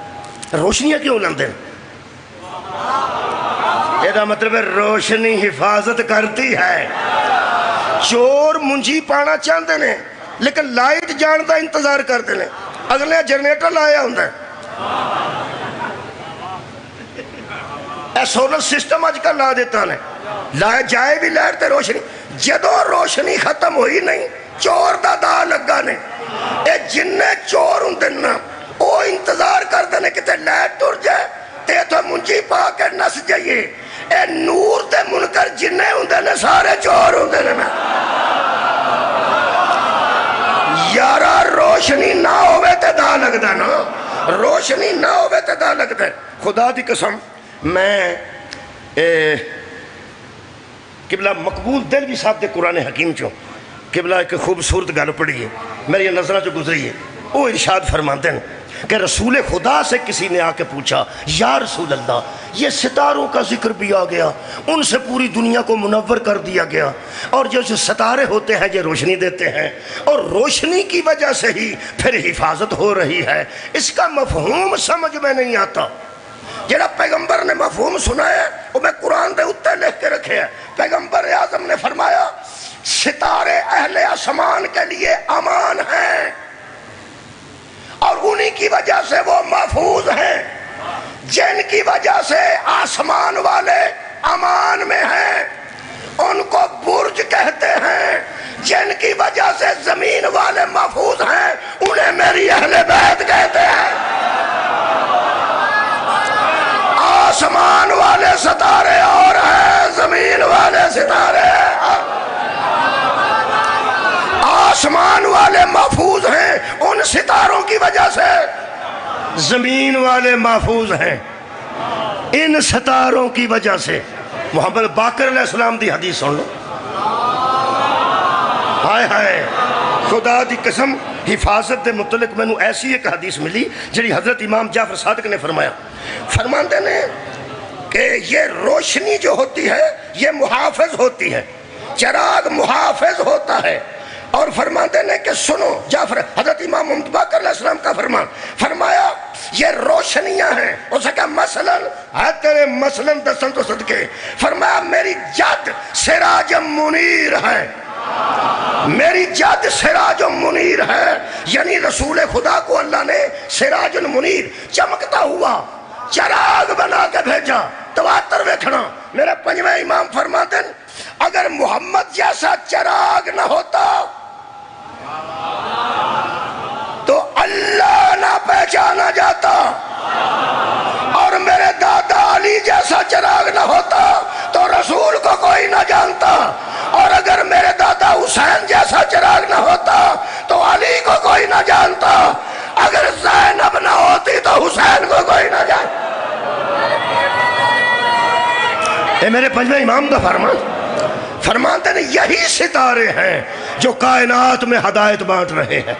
روشنیاں کیوں لاندے؟ یہ مطلب ہے روشنی حفاظت کرتی ہے۔ چور منجی پانا چاہتے ہیں لیکن لائٹ جان دا انتظار کرتے ہیں، اگلے جنریٹر لایا ہوں اے سولر سسٹم آج کل لا دیتا ہے، لائے جائے بھی لائٹ تے روشنی، جدو روشنی ختم ہوئی نہیں چور دا دا لگا نے۔ اے جننے چور ہوں دینا وہ انتظار کرتے ہیں کہ لائٹ ٹر جائے تے تو منجی پا کے نس جائیے۔ اے نور تے منکر جننے ہوں دینے سارے چور ہوں دینے۔ یارا روشنی نہ ہوئے تے دا لگتا نا، روشنی نہ ہوئے تے دا لگتا ہے۔ خدا دی قسم میں قبلہ مقبول دلوی صاحب دے قرآن حکیم چوں قبلہ ایک خوبصورت گل پڑھی ہے میری نظرہ جو گزری ہے، وہ ارشاد فرماتے ہیں کہ رسول خدا سے کسی نے آ کے پوچھا یا رسول اللہ یہ ستاروں کا ذکر بھی آ گیا، ان سے پوری دنیا کو منور کر دیا گیا، اور جو ستارے ہوتے ہیں یہ روشنی دیتے ہیں، اور روشنی کی وجہ سے ہی پھر حفاظت ہو رہی ہے، اس کا مفہوم سمجھ میں نہیں آتا۔ جڑا پیغمبر نے مفہوم سنا ہے وہ میں قرآن دے اتنے لکھ کے رکھے ہیں۔ پیغمبر اعظم نے فرمایا ستارے اہل آسمان کے لیے امان ہیں، اور انہی کی وجہ سے وہ محفوظ ہیں، جن کی وجہ سے آسمان والے امان میں ہیں ان کو برج کہتے ہیں، جن کی وجہ سے زمین والے محفوظ ہیں انہیں میری اہل بیت کہتے ہیں۔ آسمان والے ستارے اور ہیں، زمین والے ستارے اور آسمان والے محفوظ ہیں ان ستاروں کی وجہ سے، زمین والے محفوظ ہیں ان ستاروں کی وجہ سے۔ محمد باقر علیہ السلام دی حدیث سن لو، ہائے ہائے خدا دی قسم، حفاظت دے متعلق میں نے ایسی ایک حدیث ملی جڑی حضرت امام جعفر صادق نے فرمایا، فرماندے نے کہ یہ روشنی جو ہوتی ہے یہ محافظ ہوتی ہے، چراغ محافظ ہوتا ہے، اور فرماتے ہیں کہ سنو جعفر حضرت امام محمد باقر علیہ السلام کا فرمان، فرمایا یہ روشنیاں ہیں، اسے کہا مثلاً ہے تیرے مثلاً دسن تو صدقے، فرمایا میری جد سراج منیر ہے، میری جد سراج منیر ہے، یعنی رسول خدا کو اللہ نے سراج منیر چمکتا ہوا چراغ بنا کے بھیجا۔ تواتر ویکھنا، میرے پنجویں امام فرماتے ہیں اگر محمد جیسا چراغ نہ ہوتا تو اللہ نہ پہچانا جاتا، اور میرے دادا علی جیسا چراغ نہ ہوتا تو رسول کو کوئی نہ جانتا، اور اگر میرے دادا حسین جیسا چراغ نہ ہوتا تو علی کو کوئی نہ جانتا، اگر زینب نہ ہوتی تو حسین کو کوئی نہ جانتا۔ اے میرے پنجویں امام دا فرمان، فرماتے ہیں یہی ستارے ہیں جو کائنات میں ہدایت بانٹ رہے ہیں۔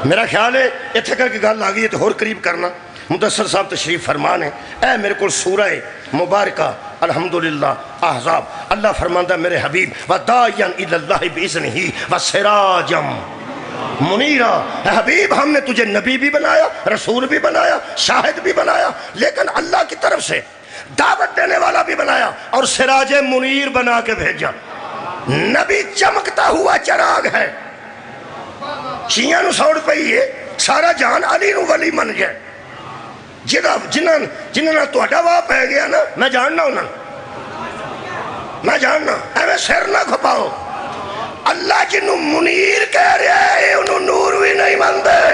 میرا خیال ہے اتھے کر کے گل آگئی ہے تو اور قریب کرنا۔ مدثر صاحب تشریف فرمان ہے، اے میرے کو سورہ مبارکہ الحمدللہ احزاب، اللہ فرماندہ میرے حبیب وَدَاعِيًا إِلَى اللَّهِ بِإِذْنِهِ وَسِرَاجًا منیرا، اے حبیب ہم نے تجھے نبی بھی بنایا، رسول بھی بنایا، شاہد بھی بنایا، لیکن اللہ کی طرف سے دعوت دینے والا بھی بنایا اور سراج منیر بنا کے بھیجا۔ نبی چمکتا ہوا چراغ ہے، شیعہ نو سوڑ پئی ہے سارا جہان علی نو ولی من گیا، جنہاں تو اڈا واہ پہ گیا نا، میں جاننا انہاں، میں جاننا، ایویں سر نہ کھپاؤ۔ اللہ جنہوں منیر کہہ رہا ہے انہوں نور بھی نہیں مندے،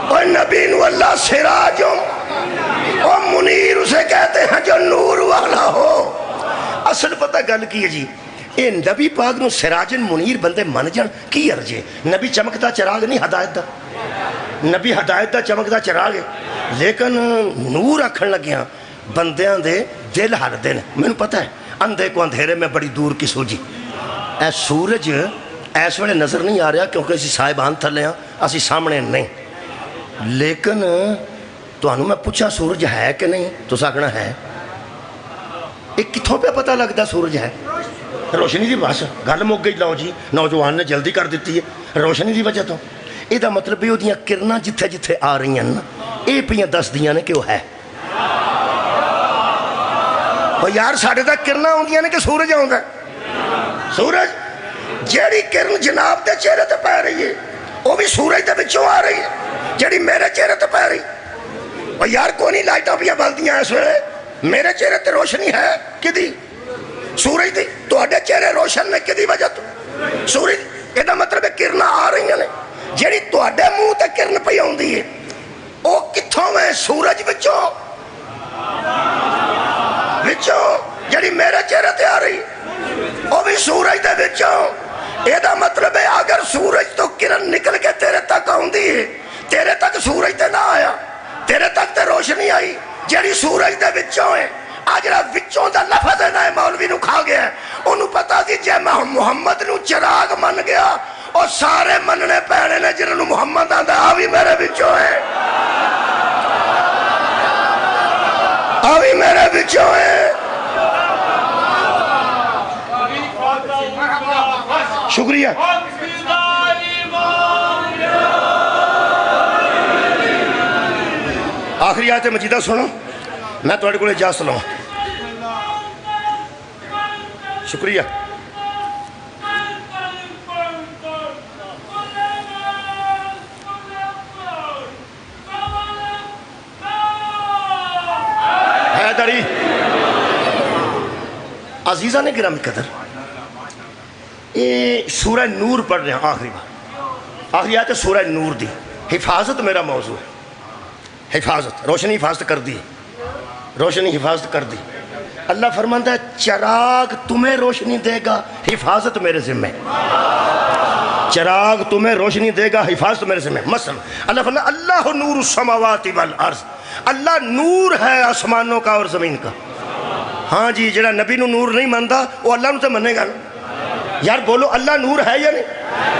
اور نبی نو اللہ سراجوں اور منیر اسے کہتے ہیں جو نور والا ہو۔ اصل پتہ گل کی ہے جی، اے نبی پاک نو سراجن منیر بندے من جان کی عرضے؟ نبی چمکتا چراغ نہیں ہدایت دا، نبی ہدایت دا چمکتا چراغ ہے، لیکن نور آکھن لگیاں بندیاں دے دل ہر دن، میں نے پتہ ہے اندھے کو اندھیرے میں بڑی دور کی سوجی۔ اے سورج ایس ویلے نظر نہیں آ رہا کیونکہ اسی صاحبان تھلے ہیں، اسی سامنے نہیں، لیکن تو انہوں میں پوچھا سورج ہے کہ نہیں تو ساکھنا ہے، ایک کتھوں پہ پتہ لگتا سورج ہے؟ روشنی دی بس گل مک گئی، لو جی نوجوان نے جلدی کر دیتی ہے روشنی دی وجہ تو۔ یہ دا مطلب یہ دیاں کرنا جتھے جتھے آ رہی ہیں نا یہ پیاں دس دیاں نے کہ وہ ہے۔ اور یار ساڑھے تک کرنا ہوندیاں نے کہ سورج آؤندا ہے، سورج جیڑی کرن جناب دے چہرے تے پہ رہی ہے وہ بھی سورج دے بچوں آ رہی ہے، جیڑی میرے چہرے تے پہ رہی۔ اور یار کونی لائٹاں پیاں بلدیاں اس ویلے، میرے چہرے تے روشنی ہے کدی؟ سورج دی۔ تو اڈے چہرے روشن نے کدی وجہ تو سورج، یہ دا مطلب ہے کرنا آ رہی ہیں، جیڑی تو اڈے منہ تے کرن پئی ہوندی ہے وہ کتھوں میں؟ سورج بچوں جیڑی میرے چہرے تے آ رہی وہ بھی سورج دے بچوں۔ یہ دا مطلب ہے اگر سورج تو کرن نکل کے تیرے تک آؤندی ہے، تیرے تک سورج تے نہ آیا، تیرے تک تے روشنی آئی جیڑی سورج دے بچوں ہے۔ آجرہ وچوں دا لفظ ہے نا مولوی نو کھا گیا ہے، انہوں پتا سی جے محمد نو چراغ من گیا اور سارے مننے پینے نے جنہوں محمد آدھا آوی میرے بچوں ہے، آوی میرے بچوں ہے۔ شکریہ۔ آخری آیت مجیدہ سنو، میں تھوڑے کو اجازت لوں۔ شکریہ۔ حیدری عزیزہ نے گرامی قدر، یہ سورہ نور پڑھ رہے ہیں آخری بار، آخری آیت سورہ نور دی۔ حفاظت میرا موضوع ہے، حفاظت، روشنی حفاظت کر دی، روشنی حفاظت کر دی۔ اللہ فرماتا ہے چراغ تمہیں روشنی دے گا، حفاظت میرے ذمہ، چراغ تمہیں روشنی دے گا، حفاظت میرے ذمہ۔ مثلا اللہ فرماتا ہے اللہ نور السماوات والارض، اللہ نور ہے آسمانوں کا اور زمین کا۔ ہاں جی، جڑا نبی نو نور نہیں مانتا وہ اللہ نو تے منے گا نا۔ یار بولو اللہ نور ہے یا نہیں؟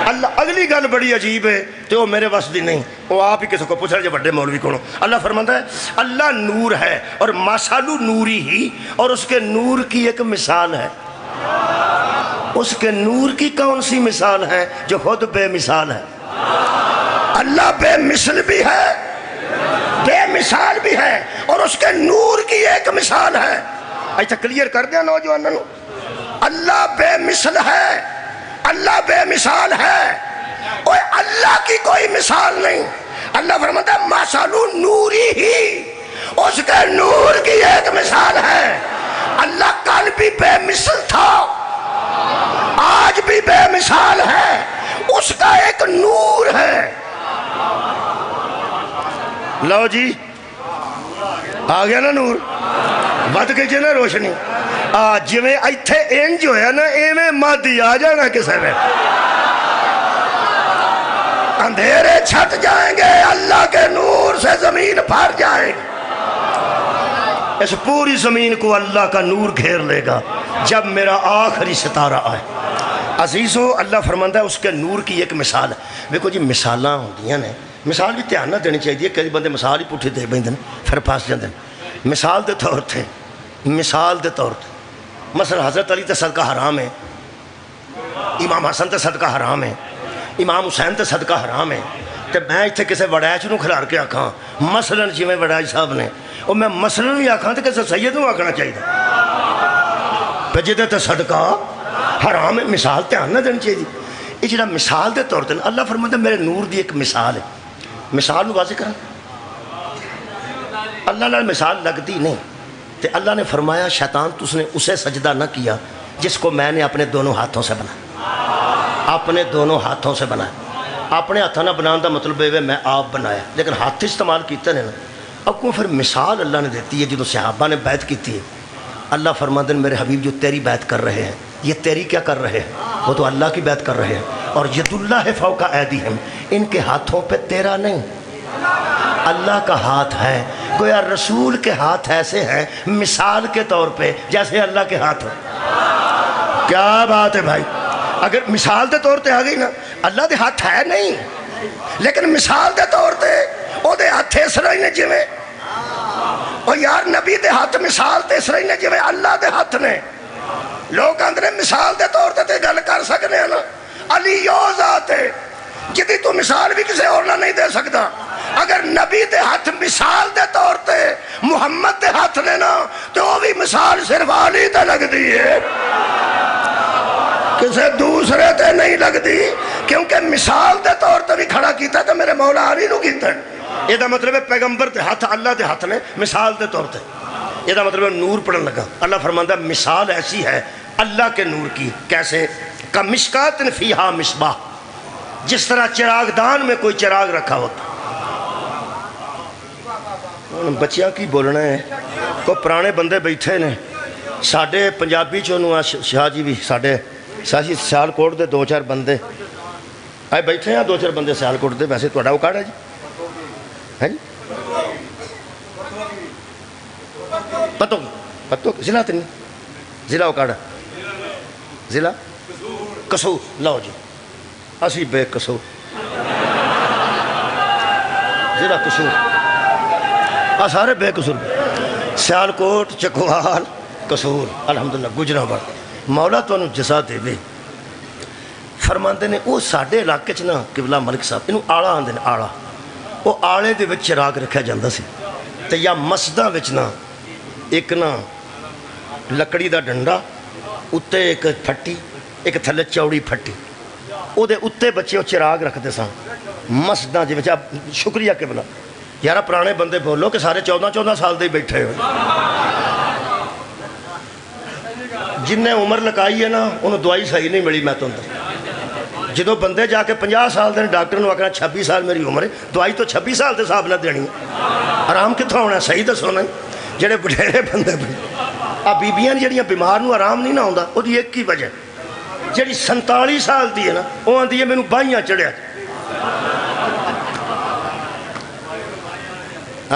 اللہ اگلی گل بڑی عجیب ہے تو وہ میرے وس دی نہیں، وہ آپ ہی کسی کو پوچھ رہے جو بڑے مولوی کونوں۔ اللہ فرماتا ہے اللہ نور ہے اور مثل نوری ہی، اور اس کے نور کی ایک مثال ہے۔ اس کے نور کی کون سی مثال ہے؟ جو خود بے مثال ہے۔ اللہ بے مثل بھی ہے، بے مثال بھی ہے، اور اس کے نور کی ایک مثال ہے۔ ایسا کلیئر کر دیا نوجوانوں، اللہ بے مثل ہے، اللہ بے مثال ہے، اور اللہ کی کوئی مثال نہیں۔ اللہ فرماتا ہے مثل نوری ہی، اس کے نور کی ایک مثال ہے۔ اللہ کل بھی بے مثل تھا، آج بھی بے مثال ہے، اس کا ایک نور ہے۔ لو جی آ گیا نا نور، بد گئی جی نا روشنی۔ جویں ایتھے انج ہویا نا ایویں مادی آ جانا کسے میں، اندھیرے چھٹ جائیں گے، اللہ کے نور سے زمین بھر جائے گی۔ اس پوری زمین کو اللہ کا نور گھیر لے گا جب میرا آخری ستارہ آئے۔ عزیزو اللہ فرماتا ہے اس کے نور کی ایک مثال ہے۔ دیکھو جی مثالاں ہوندیاں نے، مثال بھی دھیان نہ دینی چاہیے، کئی بندے مثال ہی پٹھی دے بیندے پھر پاس جاندے۔ مثال دے طور تے، مثال دے طور تے مثلا حضرت علی تے صدقہ حرام ہے، امام حسن تے صدقہ حرام ہے، امام حسین تے صدقہ حرام ہے، تے میں اتھے کسے وڑائچ نو کھلار کے آکھاں مثلا جی میں وڑائچ صاحب نے، اور میں مثلا بھی آکھاں تے کسے سید نو آکھنا چاہیے پہ جدے تے صدقہ حرام ہے۔ مثال دھیان نہ دینی چاہیے۔ یہ جڑا مثال دے طور تے اللہ فرماتا ہے میرے نور دی ایک مثال ہے۔ مثال نو واضح کرا، اللہ نال مثال لگتی نہیں۔ تے اللہ نے فرمایا شیطان تس نے اسے سجدہ نہ کیا جس کو میں نے اپنے دونوں ہاتھوں سے بنایا، اپنے دونوں ہاتھوں سے بنایا۔ اپنے ہاتھوں نہ بنانا دا مطلب ہے میں آپ بنایا، لیکن ہاتھ استعمال کیتے ہیں نا۔ اب کو پھر مثال اللہ نے دیتی ہے، جدو صحابہ نے بیعت کی تھی، اللہ فرماتے ہیں میرے حبیب جو تیری بیعت کر رہے ہیں یہ تیری کیا کر رہے ہیں؟ وہ تو اللہ کی بیعت کر رہے ہیں۔ اور ید اللہ فوق ایدیہم، ان کے ہاتھوں پہ تیرا نہیں، اللہ کا ہاتھ ہے۔ گویا رسول کے ہاتھ ایسے ہیں مثال کے طور پہ جیسے اللہ کے ہاتھ ہو۔ کیا بات ہے بھائی، اگر مثال دے طور پہ آ گئی نا، اللہ دے ہاتھ ہے نہیں، لیکن مثال دے طور پہ او دے ہاتھ اس طرح ہی نے جویں، اور یار نبی دے ہاتھ مثال تے اس طرح ہی نے جویں اللہ دے ہاتھ نے۔ لوگ اندرے مثال دے طور تے گل کر سکنے ہیں نا، علی یو ذات ہے جدی تو مثال بھی کسی اور نہیں دے سکتا۔ اگر نبی دے ہاتھ مثال دے طور تے محمد دے ہاتھ نے نا، تو وہ بھی مثال صرف علی تے لگ دی ہے، کسی دوسرے تے نہیں لگ دی، کیونکہ مثال دے طور تے بھی کھڑا کیتا تو میرے مولا علی نو کیتا ہے۔ یہ دا مطلب ہے پیغمبر دے ہاتھ اللہ دے ہاتھ نے مثال دے طور تے۔ یہ دا مطلب ہے نور پڑھن لگا، اللہ فرماتا ہے مثال ایسی ہے اللہ کے نور کی، کیسے؟ کمشکات فیہا مصباح، جس طرح چراغ دان میں کوئی چراغ رکھا ہوتا۔ بچیاں کی بولنا ہے، کوئی پرانے بندے بیٹھے نے ساڑھے پنجابی چونوں شاہ جی بھی ساڑھے ساسی سیال کوٹ دے دو چار بندے آئے بیٹھے ہیں، دو چار بندے سیال کوٹ دے، ویسے توڑا اوکاڑ ہے جی، ہے جی پتو ضلع تے نہیں، ضلع اوکاڑا، ضلع قصور، لو جی اسی بے قصور ضلع قصور سارے بے قصور سیالکوٹ چکوال قصور الحمدللہ گجرانوال مولا تانوں جزا دے وے فرماندے نے وہ ساڈے علاقے چ نا قبلہ ملک صاحب اینوں آڑا آندے نے آڑا وہ آڑے دے وچ چراغ رکھیا جاندا سی تے یا مسجداں وچ نا ایک نا لکڑی دا ڈنڈا اتے ایک پھٹی ایک تھلے چوڑی پھٹی او دے اتے بچے وہ چراغ رکھتے سن مسجداں جی وچ شکریہ قبلہ یارا پرانے بندے بولو کہ سارے 14 سال دے بیٹھے ہوئے جن نے عمر لکائی ہے نا انہوں دوائی صحیح نہیں ملی میں تو اندر جدو بندے جا کے 50 سال دے ڈاکٹر نے آکھنا 26 سال میری عمر ہے دوائی تو 26 سال دے صاحب نہ دینی ہے آرام کتھوں ہونا صحیح دسو نا جڑے بڈھیرے بندے بیبیاں جڑیاں بیمار نو آرام نہیں نہ ہوندا او دی ایک ہی وجہ جڑی 47 سال دی ہے نا وہ آندی ہے مینوں باہیاں چڑھیا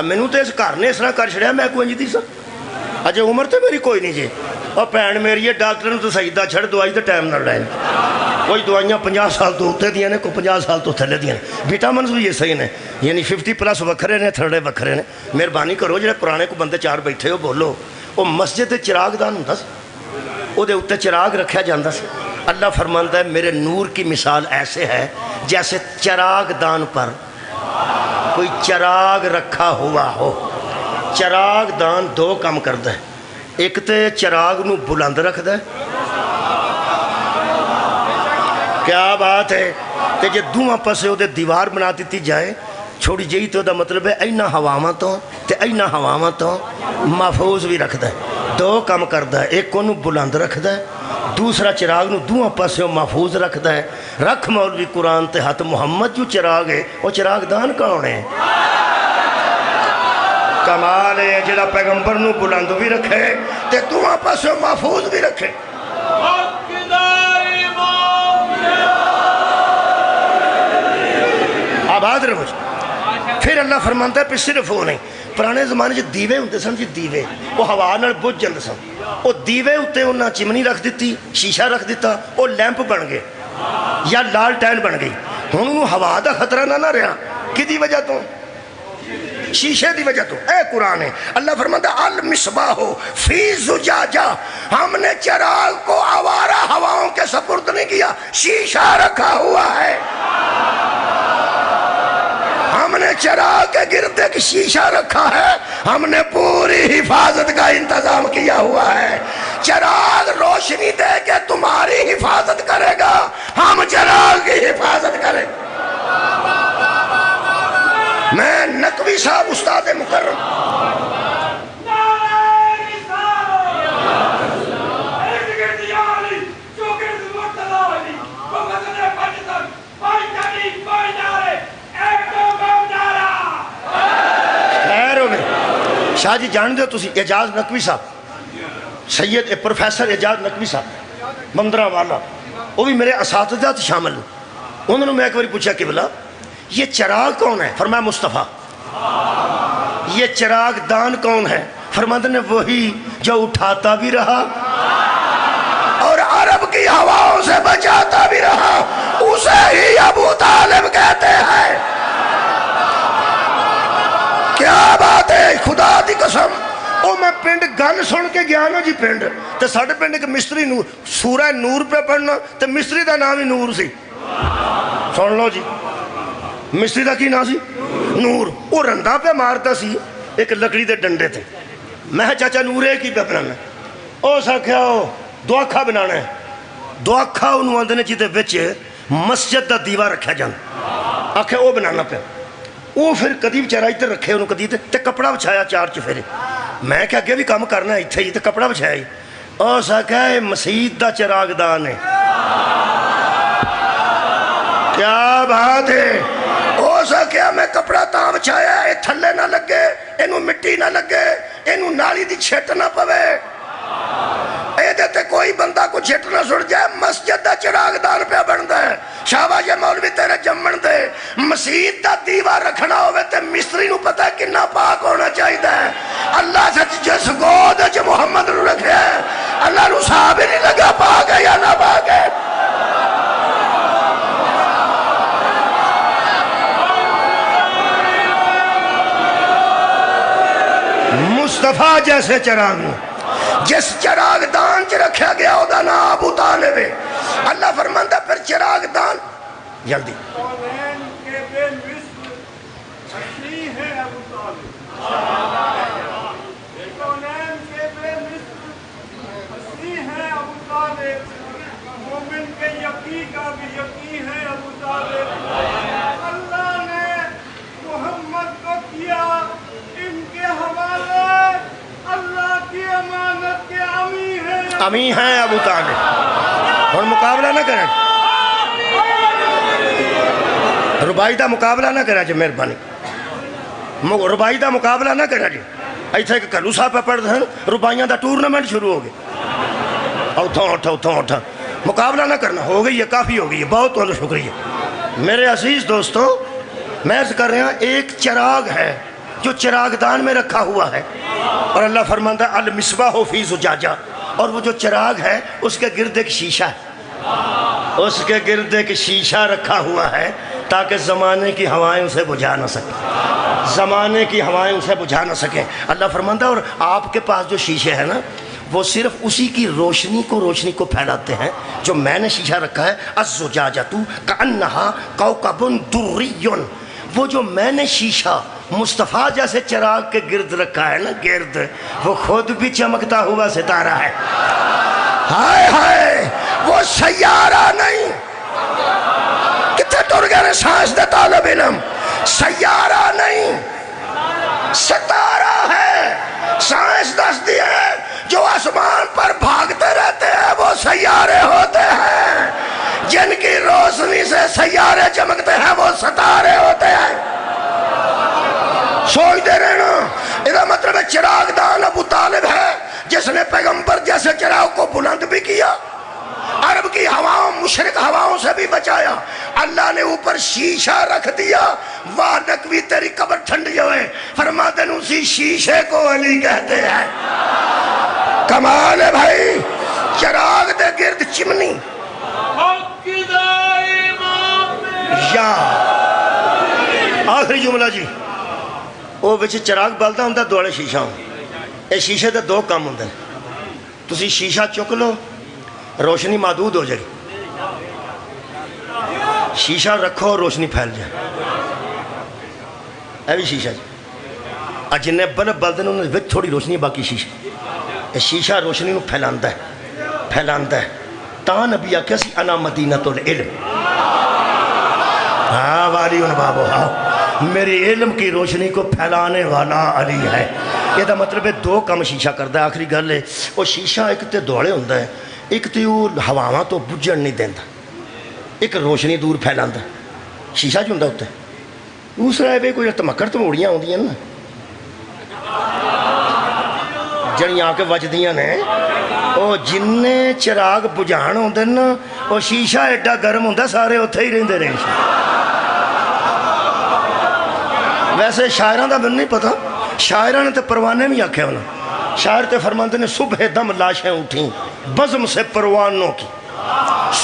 مینوں تو اس گھر نے اس طرح کر چھڑیا میں کوئی نہیں سا اجے عمر تو میری کوئی نہیں جی اور بھن میری ہے ڈاکٹر تو سجدہ چھڑ دوائی تو ٹائم نہ لائن کوئی دوائیاں 50 سال تو اتنے دیا نے کوئی 50 سال تو تھلے دیا نے وٹامنز بھی یہ صحیح نے یعنی 50+ وکھرے نے تھرڈے وکھرے نے مہربانی کرو جڑے پرانے کو بندے 4 بیٹھے ہو بولو وہ مسجد چراغ دان ہوندا سی وہ دے اتنے چراغ رکھا جاندہ سی اللہ فرماندا ہے میرے نور کی مثال ایسے ہے جیسے چراغ دان پر کوئی چراغ رکھا ہوا ہو چراغ دان 2 کام کرتا ہے ایک تے چراغ نو بلند رکھ دے کیا بات ہے تے جے دوہاں پسے ہو دے دیوار بنا دیتی جائے چھوڑی جئی تو دا مطلب ہے اینا ہواواں تو تے اینا ہواواں تو محفوظ بھی رکھ دے 2 کام کرتا ہے ایک کو نو بلند رکھ دے دوسرا چراغ نو دوہاں پسے ہو محفوظ رکھ دے رکھ مولوی قرآن تے ہاتھ محمد جو چراغ ہے وہ چراغ دان کون ہے کمال ہے جڑا پیغمبر نو بلند بھی رکھے تے دوہاں پسے محفوظ بھی رکھے آباد رہو پھر اللہ فرمانتا ہے پھر صرف وہ نہیں پرانے زمانے جو دیوے ہوتے سن جی دیوے وہ ہوا نال بجھ جاندے سن وہ دیوے ہوتے انہاں چمنی رکھ دیتی شیشہ رکھ دیتا وہ لیمپ بن گئے یا لال ٹین بن گئی ہن انہوں ہوا دا خطرہ نہ رہا کدی وجہ تو شیشے دی وجہ تو اے قرآن ہے اللہ فرماتا ہے المصباح فی زجاجہ ہم نے چراغ کو آوارہ ہواؤں کے سپرد نہیں کیا شیشہ رکھا ہوا ہے ہم نے چراغ کے گرد ایک شیشہ رکھا ہے ہم نے پوری حفاظت کا انتظام کیا ہوا ہے چراغ روشنی دے کے تمہاری حفاظت کرے گا ہم چراغ کی حفاظت کریں میں نقوی صاحب استاد مکرم شاہ جی جان دے تسی اعجاز نقوی صاحب سید پروفیسر اعجاز نقوی صاحب مندرہ والا وہ بھی میرے اساتذہ شامل ہیں انہوں نے میں ایک باری پوچھا کہ بلا یہ چراغ کون ہے فرمایا مصطفیٰ یہ چراغ دان کون ہے فرماتے نے وہی جو اٹھاتا بھی رہا اور عرب کی ہواؤں سے بچاتا بھی رہا اسے ہی ابو طالب کہتے ہیں کیا بات ہے خدا دی قسم او میں پنڈ گن سن کے گیا نا جی پنڈ تے ساڑھے پنڈ کے مستری نور سورہ نور پہ پڑھنا تے مستری دا نام ہی نور سی سن لو جی مستری دا کی نام سی نور وہ رندہ پہ مارتا سی ایک لکڑی دے ڈنڈے تھے میں چاچا نورے کی پہ بنانا او ساکھیا دعاکھا بنانا ہے دعاکھا انہوں آندھنے چیتے بچے مسجد دا دیوار رکھا جانا آکھے او بنانا پہ وہ پھر کدی بچارائی تے رکھے انہوں کدی تے کپڑا بچھایا 4 چفیرے میں کہ اگے بھی کام کرنا ہے اتھے ہی تے کپڑا بچھایا ہی او ساکھا ہے مسجد دا چراغ دان ہے کیا بات ہے او ساکھا میں کپڑا تاں بچھایا ہے تھلے نہ لگے انہوں مٹی نہ لگے انہوں نالی دی چھٹ نہ پوے اے دیتے کوئی بندہ کو چھٹ نہ سڑ جائے مسجد دا چراغ دان پہ بڑھتا ہے شاہبہ یہ مولوی تیرے جمن دے مسجد دا دیوار رکھنا ہوئے تے مصری نو پتہ ہے کننا پاک ہونا چاہیے ہے اللہ سچ جس گود جو محمد رو رکھے ہے اللہ رو صحابی نہیں لگا پاک ہے یا نہ پاک ہے مصطفیٰ جیسے چراغ جس چراغ دان چ رکھا گیا او دا نام ابو طالب ہے. اللہ فرماندا پھر چراغ دان جلدی اللہ نے محمد کو کیا ان کے حوالے، اللہ کی امانت کے امی ہیں ابو طالب. اور مقابلہ نہ کریں ربائی دا مقابلہ نہ کریں جی، مہربانی ربائی دا مقابلہ نہ کریں جی. ایتھے کہ کلو صاحب پہ پڑھ دیں ربائیاں دا ٹورنامنٹ شروع ہو گیا. اٹھا مقابلہ نہ کرنا. ہو گئی ہے، کافی ہو گئی ہے، بہت بہت شکریہ. میرے عزیز دوستو، میں عرض کر رہا ہوں ایک چراغ ہے جو چراغ دان میں رکھا ہوا ہے، اور اللہ فرماتا ہے المصباح فی زجاجہ، اور وہ جو چراغ ہے اس کے گرد ایک شیشہ ہے، اس کے گرد ایک شیشہ رکھا ہوا ہے تاکہ زمانے کی ہوائیں اسے بجھا نہ سکیں، زمانے کی ہوائیں اسے بجھا نہ سکیں. اللہ فرماتا ہے اور آپ کے پاس جو شیشے ہیں نا وہ صرف اسی کی روشنی کو پھیلاتے ہیں جو میں نے شیشہ رکھا ہے. الزجاجۃ کأنہا کوکب دری، وہ جو میں نے شیشہ مصطفیٰ جیسے چراغ کے گرد رکھا ہے نا، گرد وہ خود بھی چمکتا ہوا ستارہ ہے. ہائے ہائے، وہ سیارہ نہیں. کتنے ٹر گئے سائنس دے طالب علم، سیارہ نہیں ستارہ ہے. سائنس دستی ہے جو آسمان پر بھاگتے رہتے ہیں وہ سیارے ہوتے ہیں، جن کی روشنی سے سیارے چمکتے ہیں وہ ستارے ہوتے ہیں. سوچتے رہنا، اس مطلب ہے چراغ دان ابو طالب ہے جس نے پیغمبر جیسے چراغ کو بلند بھی کیا، عرب کی ہواؤں مشرق ہواؤں سے بھی بچایا. اللہ نے اوپر شیشہ رکھ دیا، واہ نکوی تیری قبر ٹھنڈی ہوئے. فرماتے ہیں اسی شیشے کو علی کہتے ہیں. کمال ہے بھائی، چراغ دے گرد چمنی یا آخری جملہ جی، وہ بچ چراغ بلدا ہوں دوڑے شیشہ ہوں. اے شیشے دے دو کام ہوں. تسی شیشہ چک لو، روشنی محدود ہو جائے، شیشہ رکھو اور روشنی پھیل جائے. اے بھی شیشہ جی، جنہیں بلب بلدن انہیں وچ تھوڑی روشنی باقی شیشہ. اے شیشہ روشنی نو پھیلاندا ہے. تاں نبی آکھیا سی انا مدینۃ العلم. ہاں والی ان بابو، ہاں میری علم کی روشنی کو پھیلانے والا علی ہے. یہ دا مطلب ہے دو کام شیشہ کردا ہے. آخری گل ہے وہ شیشہ ایک تے دوڑے ہوندا ہے، ایک تے وہ ہواواں تو بجھن نہیں دیندا، ایک روشنی دور پھیلاندا. شیشہ جو ہوندا ہوتا ہے. دوسرا ہے کوئی تمکڑ تموڑیاں ہوندیاں نا جڑیاں آ کے وجدیاں نے، وہ جن چراغ بجھان ہوندے نا وہ شیشہ ایڈا گرم ہوندا سارے اتھے ہی رہندے رہے. ویسے شاعراں دا مجھے نہیں پتا، شاعراں نے تو پروانے بھی آکھے ہونا. شاعر تے فرماندے نے صبح دم لاشیں اٹھیں بزم سے پروانوں کی،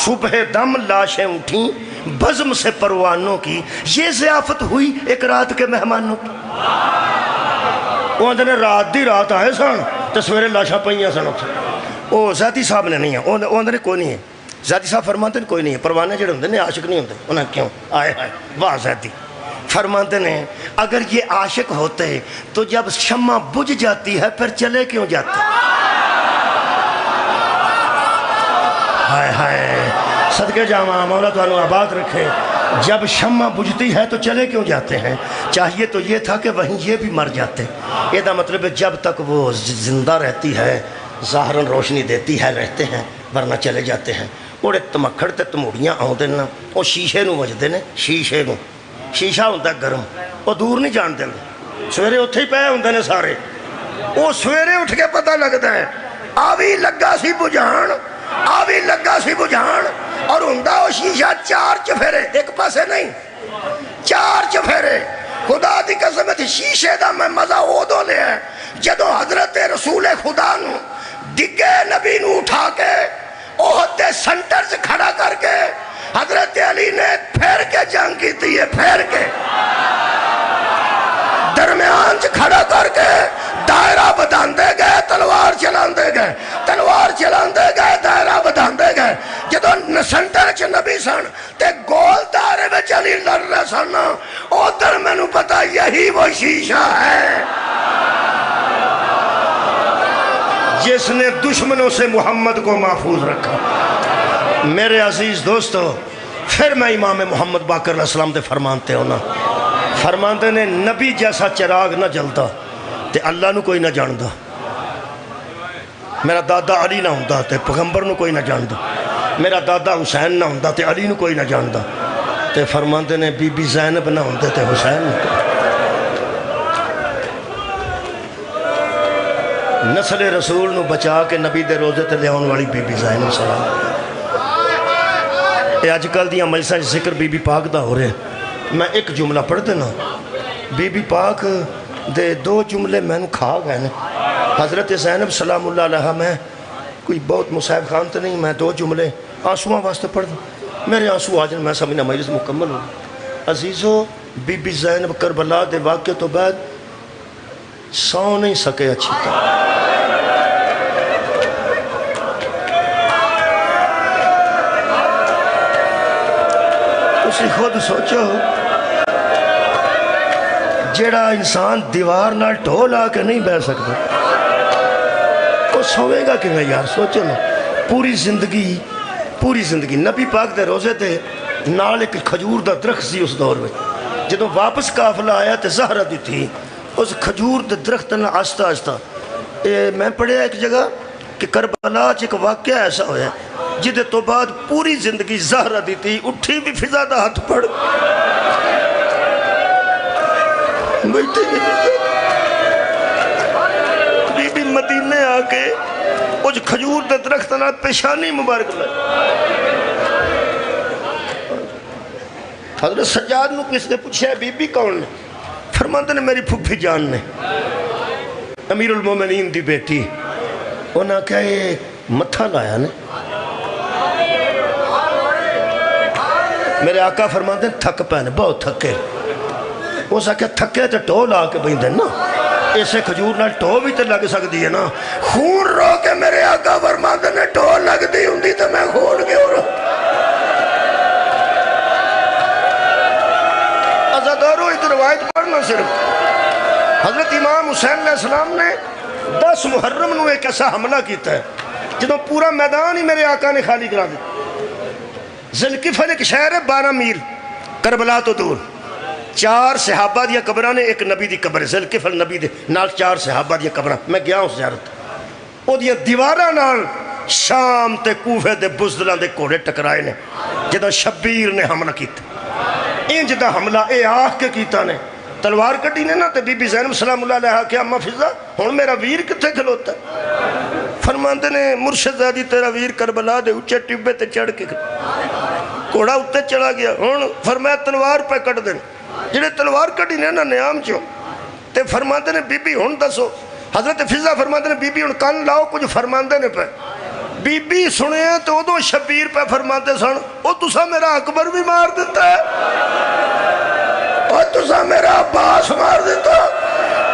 صبح دم لاشیں اٹھیں بزم سے پروانوں کی، یہ ضیافت ہوئی ایک رات کے مہمانوں کی. وہ اندر رات دی رات آئے سن تو سویرے لاشاں پئیاں سن. وہ زیادی صاحب نے نہیں ہے، وہ اندر کوئی نہیں ہے. زیادی صاحب فرماتے ہیں کوئی نہیں ہے. پروانے جڑے ہوندے نے عاشق نہیں ہوندے. انہیں کیوں آئے واہ زیادی. فرماتے ہیں اگر یہ عاشق ہوتے تو جب شمع بجھ جاتی ہے پھر چلے کیوں جاتے. ہائے ہائے صدقے جاواں مولا تانوں آباد رکھے. جب شمع بجھتی ہے تو چلے کیوں جاتے ہیں. چاہیے تو یہ تھا کہ وہیں یہ بھی مر جاتے. یہ دا مطلب ہے جب تک وہ زندہ رہتی ہے ظاہراً روشنی دیتی ہے رہتے ہیں، ورنہ چلے جاتے ہیں. اوڑے تمکھڑ تے تموڑیاں آؤندے نا وہ شیشے نو وجدے نے. شیشے نو شیشہ ہوندا گرم، وہ دور نہیں جان دیں. سویرے اتھے ہی پے ہوندے نے سارے. وہ سویرے اٹھ کے پتہ لگتا ہے آوی لگا سی بجھان، آوی لگا سی بجھان. اور ہوندا وہ شیشہ چار چفیرے، ایک پاسے نہیں چار چفیرے. خدا دی قسم ہے شیشے دا میں مزہ ادو لیا جدو حضرت رسول خدا نو ڈگے نبی نو اٹھا کے احد دے سنٹر سے کھڑا کر کے حضرت علی نے پھیر کے جنگ کی تھی ہے، پھیر کے درمیان سے کھڑا کر کے دائرہ تلوار چلاندے گئے دائرہ بدھاندے گئے جدو سنٹر چ نبی سن تے گول دائرے میں چلی لڑ رہے سن ادھر میں نو پتا یہی وہ شیشہ ہے جس نے دشمنوں سے محمد کو محفوظ رکھا۔ میرے عزیز دوستو، پھر میں امام محمد باقر علیہ السلام دے فرمانتے ہونا، فرمانتے نے نبی جیسا چراغ نہ جلتا تے اللہ نو کوئی نہ جاندا، میرا دادا علی نہ ہوندا تے پیغمبر نو کوئی نہ جاندا، میرا دادا حسین نہ ہوندا تے علی نو کوئی نہ جاندا، تے فرمانتے نے بی بی زینب نہ ہوندے تے حسین نو۔ نسل رسول نو بچا کے نبی دے روزے تے لے آن والی بی بی زینب سلام۔ اے آج کل دیاں مجلساں ذکر بی بی پاک دا ہو رہے ہیں، میں ایک جملہ پڑھ دینا، بی بی پاک دے دو جملے میں نو کھا گئے نے۔ حضرت زینب سلام اللہ علیہ، میں کوئی بہت مصاحب خان تو نہیں، میں دو جملے آنسوہاں واسطے پڑھ دوں، میرے آنسو آجن میں سمجھنا مجلس مکمل ہوں۔ عزیزو، بی بی زینب کربلا دے واقعے تو بعد سو نہیں سکے اچھی طرح۔ اسی خود سوچو، جیڑا انسان دیوار نہ ٹھول آ کے نہیں بہ سکتا وہ سوئے گا کہ میں یار سوچو نا۔ پوری زندگی نبی پاک دے روزے تے نال ایک کھجور دا درخت سی اس دور میں، جدوں واپس قافلہ آیا تے زہرہ دی تھی اس کھجور دے درخت نہ آہستہ آہستہ۔ میں پڑھیا ایک جگہ کہ کربلا ایک واقعہ ایسا ہویا جدے تو بعد پوری زندگی زہرہ دی تھی اٹھی بھی فضا دا ہاتھ پڑھ بی بی مدینے آکے کچھ کھجور دے درخت نہ پیشانی مبارک لائے۔ حضرت سجاد نو کس نے پوچھا ہے بی بی کون نے؟ فرماندے نے میری پھپھی جان نے، امیر المومنین دی بیٹی، انہاں کہا یہ متھا لایا نے۔ میرے آقا فرماندے تھک پہنے، بہت تھکے، وہ سکے تھکے تے ٹو لا کے بہن دیں نا، اسے کھجور نہ ٹو بھی تے لگ سکتی ہے نا۔ خون رو کے میرے آقا فرماندے نے ٹو لگ دی ہوں دی تے میں خون کے ہو رہا۔ ازادارو ایک روایت پڑھنا صرف، حضرت امام حسین علیہ السلام نے 10 محرم نو ایک ایسا حملہ کیتا ہے جدوں پورا میدان ہی میرے آقا نے خالی کرا دی۔ ذوالکفل ایک شہر ہے 12 میل کربلا تو دور، 4 صحابہ دیا قبرانے، ایک نبی دی قبر ہے ذوالکفل نبی دے نال 4 صحابہ دیا قبران۔ میں گیا ہوں زیارت، او دیا دیوارہ نال شام تے کوفے دے بزدلان دے کوڑے ٹکرائے نے جدہ شبیر نے حملہ کیتا۔ این جدہ حملہ اے آہ کے کیتا نے تلوار کٹی نے نا تے بی بی زینب سلام اللہ علیہ کہ اما فضا ہون میرا ویر کتے کھلوتا ہے؟ فرماندے نے مرشد زادی تیرا ویر کربلا دے اچھے ٹبے تے چڑھ کے کوڑا اتے چڑھا گیا، ہون فرمایا تلوار پہ کٹ دیں، جنہیں تلوار کٹی نے نا نیام چوں تے فرماندے نے بی بی ہون دسو، حضرت فضا فرماندے نے بی بی ہون کان لاؤ کچھ فرماندے نے پہ، بی بی سنے ہیں تو دو شبیر پہ فرماندے سن او تسا میرا اکبر بھی مار دیتا ہے، اور تسا میرا عباس مار دیتا،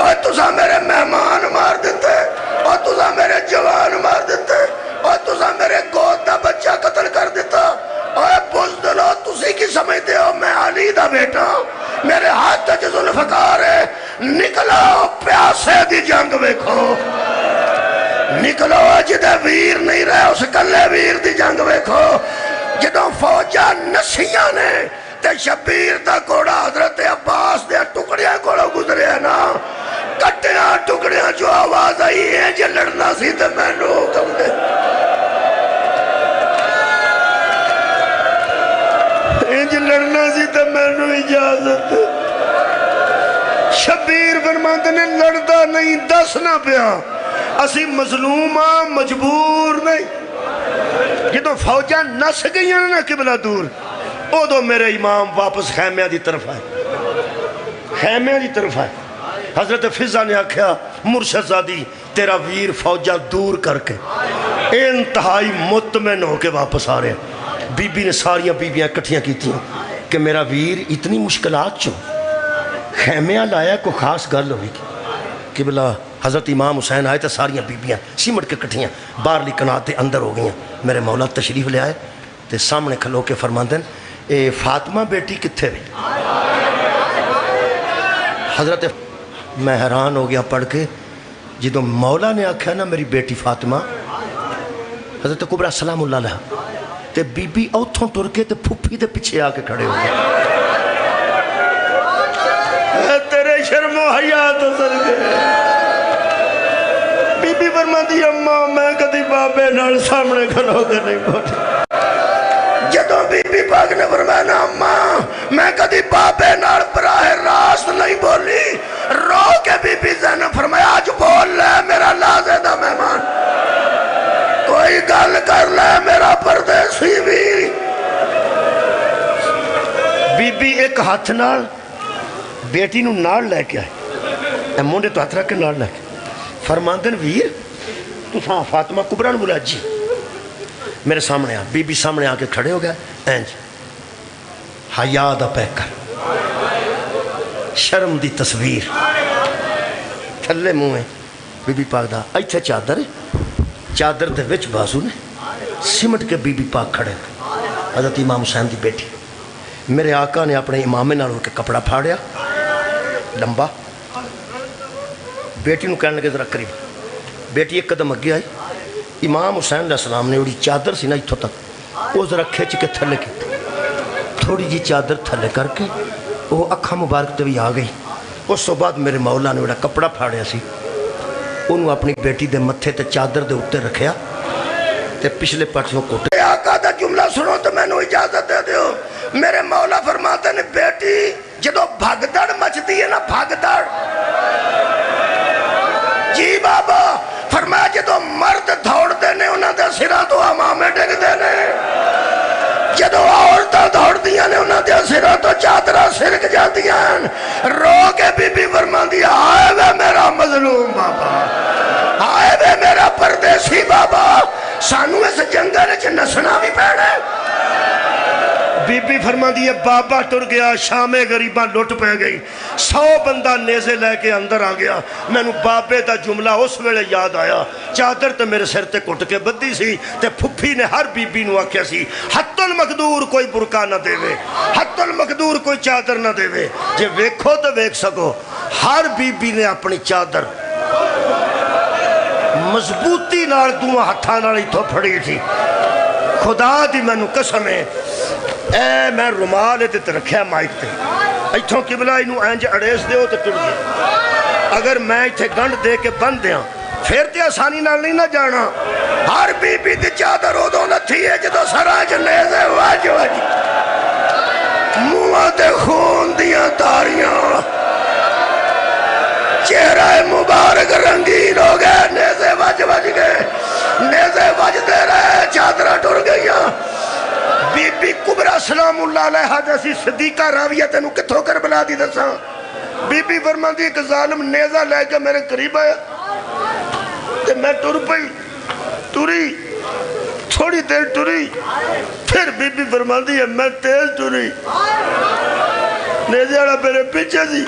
اور تسا میرے مہمان مار دیتے، اور تسا میرے جوان مار دیتے، اور تسا میرے گود دا بچہ قتل کر دیتا، اور بزدلو تسی کی سمجھتے ہو میں علی دا بیٹا، میرے ہاتھ تک ذوالفقار ہے، نکلو پیاسے دی جنگ ویکھو، نکلو جدے ویر نہیں رہے اس کلے ویر دی جنگ ویکھو، جدوں فوجہ نسیاں نے تے شبیر دا کوڑا حضرت عباس دے ٹکڑیاں کوڑا گزرے ہیں نا، کٹیاں ٹکڑیاں جو آواز آئی ہے جے لڑنا سی تے میں نو حکم دے، جے لڑنا سی تے میں نو اجازت دے۔ شبیر فرماتے نے لڑدا نہیں دس نہ پیا، اسی مظلومہ مجبور نہیں، جدوں فوجہ نس گئی ہیں نا قبلہ دور، او دو میرے امام واپس خیمیہ دی طرف آئے، حضرت فضا نے آکھیا مرشد زادی تیرا ویر فوجہ دور کر کے انتہائی مطمئن ہو کے واپس آ رہے ہیں۔ بی بی نے ساریاں بیویاں کٹھیاں کی تھیں کہ میرا ویر اتنی مشکلات چوں خیمیہ لایا کو خاص گل ہوئی کہ بلا حضرت امام حسین آئے تو ساریاں بیبیاں سمٹ کے کٹھیاں باہرلی کنات تے اندر ہو گئیاں. میرے مولا تشریف لے آئے تے سامنے کھلو کے فرماندے اے فاطمہ بیٹی کتھے وے؟ حضرت میں حیران ہو گیا پڑھ کے. جدوں مولا نے آکھیا نا میری بیٹی فاطمہ، حضرت کبریٰ سلام اللہ علیہ تے بی بی اوتھوں ٹر کے تے پھپھی دے پیچھے آ کے کھڑے ہو گئے. تیرے شرم و حیا تو صدقے بی بی فرماندی اماں میں کدی بابے نال سامنے کھلو کے نہیں بولی. جدوں بی بی پاک نے فرمایا نا اماں میں کدی بابے نال براہ راست نہیں بولی، رو کے بی بی زینب فرمایا آج بول لے میرا لازدہ مہمان، کوئی گل کر لے میرا پردیسی بھی. بی بی ایک ہاتھ نال بیٹی نو نال لے کے آئے، مونڈے تو ہاتھ رکھ کے نال لے کے فرماندن ویر تو ساں فاطمہ کبریٰ نو بولا جی میرے سامنے آ. بی بی سامنے آ کے کھڑے ہو گیا اینج حیا دا پیکر شرم دی تصویر تھلے منہ ہے بی بی پاک دا. ایتھے چادر ہے، چادر دے وچ بازو نے سمٹ کے بی بی پاک کھڑے. حضرت امام حسین دی بیٹی. میرے آقا نے اپنے امامے نال کے کپڑا پھاڑیا لمبا، بیٹی نو کہنے لگے ذرا قریب. بیٹی ایک قدم اگے آئی. امام حسین علیہ السلام نے اڑی چادر سی نا اتھوں تک وہ ذرا کھچ کے تھلے کی تھوڑی جی چادر تھلے کر کے وہ اکھا مبارک تے بھی آ گئی. اس تو بعد میرے مولا نے اڑا کپڑا پھاڑیا سی انہوں اپنی بیٹی دے متھے تے چادر دے اتے رکھیا تے پچھلے پاسوں کوٹے. آقا دا جملہ سنو تو میں نے اجازت دے دیو. میرے مولا فرماتے نے بیٹی جدو بھگدڑ مچتی ہے نا بھگدڑ جی بابا فرمایا جدو مرد دوڑ دینے انہاں دے سرہ تو امامے ڈگ دینے، جدو عورتاں دوڑ دیاں نے انہاں دے سرہ تو چادرہ سرک جاتیاں. رو کے بی بی فرماندی آئے وے میرا مظلوم بابا، آئے وے میرا پردیسی بابا، سانو اس جنگل چ نسنا بھی پیڑے. بی بی فرماندی ہے بابا ٹر گیا، شام غریباں لٹ پہ گئی، 100 بندہ نیزے لے کے اندر آ گیا. میں نو بابے دا جملہ اس ویلے یاد آیا. چادر تے میرے سر تے کٹ کے بدی سی تے پھپھی نے ہر بی بی نو آکھیا سی حت المقدور کوئی برقع نہ دے وے، حت المقدور کوئی چادر نہ دے وے. جے ویکھو تے ویکھ سکو ہر بی بی نے اپنی چادر مضبوطی نال دوہاں ہتھاں نال اتھوں پھڑی تھی. خدا دی مینوں قسم ہے اے میں رومال تے رکھیا مائک تے ایتھوں قبلہ اینو اینج اڑیس دیو تے ٹر گیا. اگر میں ایتھے گنڈ دے کے بند دیاں پھر تے آسانی نال نہیں نہ جانا. ہر بی بی دی چادر ادوں لتھی ہے جدوں سراں چ نیزے وج وج منہ تے خون دیاں تاریاں چہرہ مبارک رنگین ہو گئے، نیزے وج وج گئے، نیزے وجدے رہے، چادرہ ٹر گئیاں. بی بی کبریٰ سلام اللہ علیہ جیسی صدیقہ راویہ تینوں کتھوں کربلا دی دساں. بی بی فرماندی ایک ظالم نیزہ لے کے میرے قریب آیا تے میں ٹر پئی، ٹری تھوڑی دیر ٹری، پھر بی بی فرماندی ہے میں تیز ٹری، نیزے والا میرے پیچھے سی.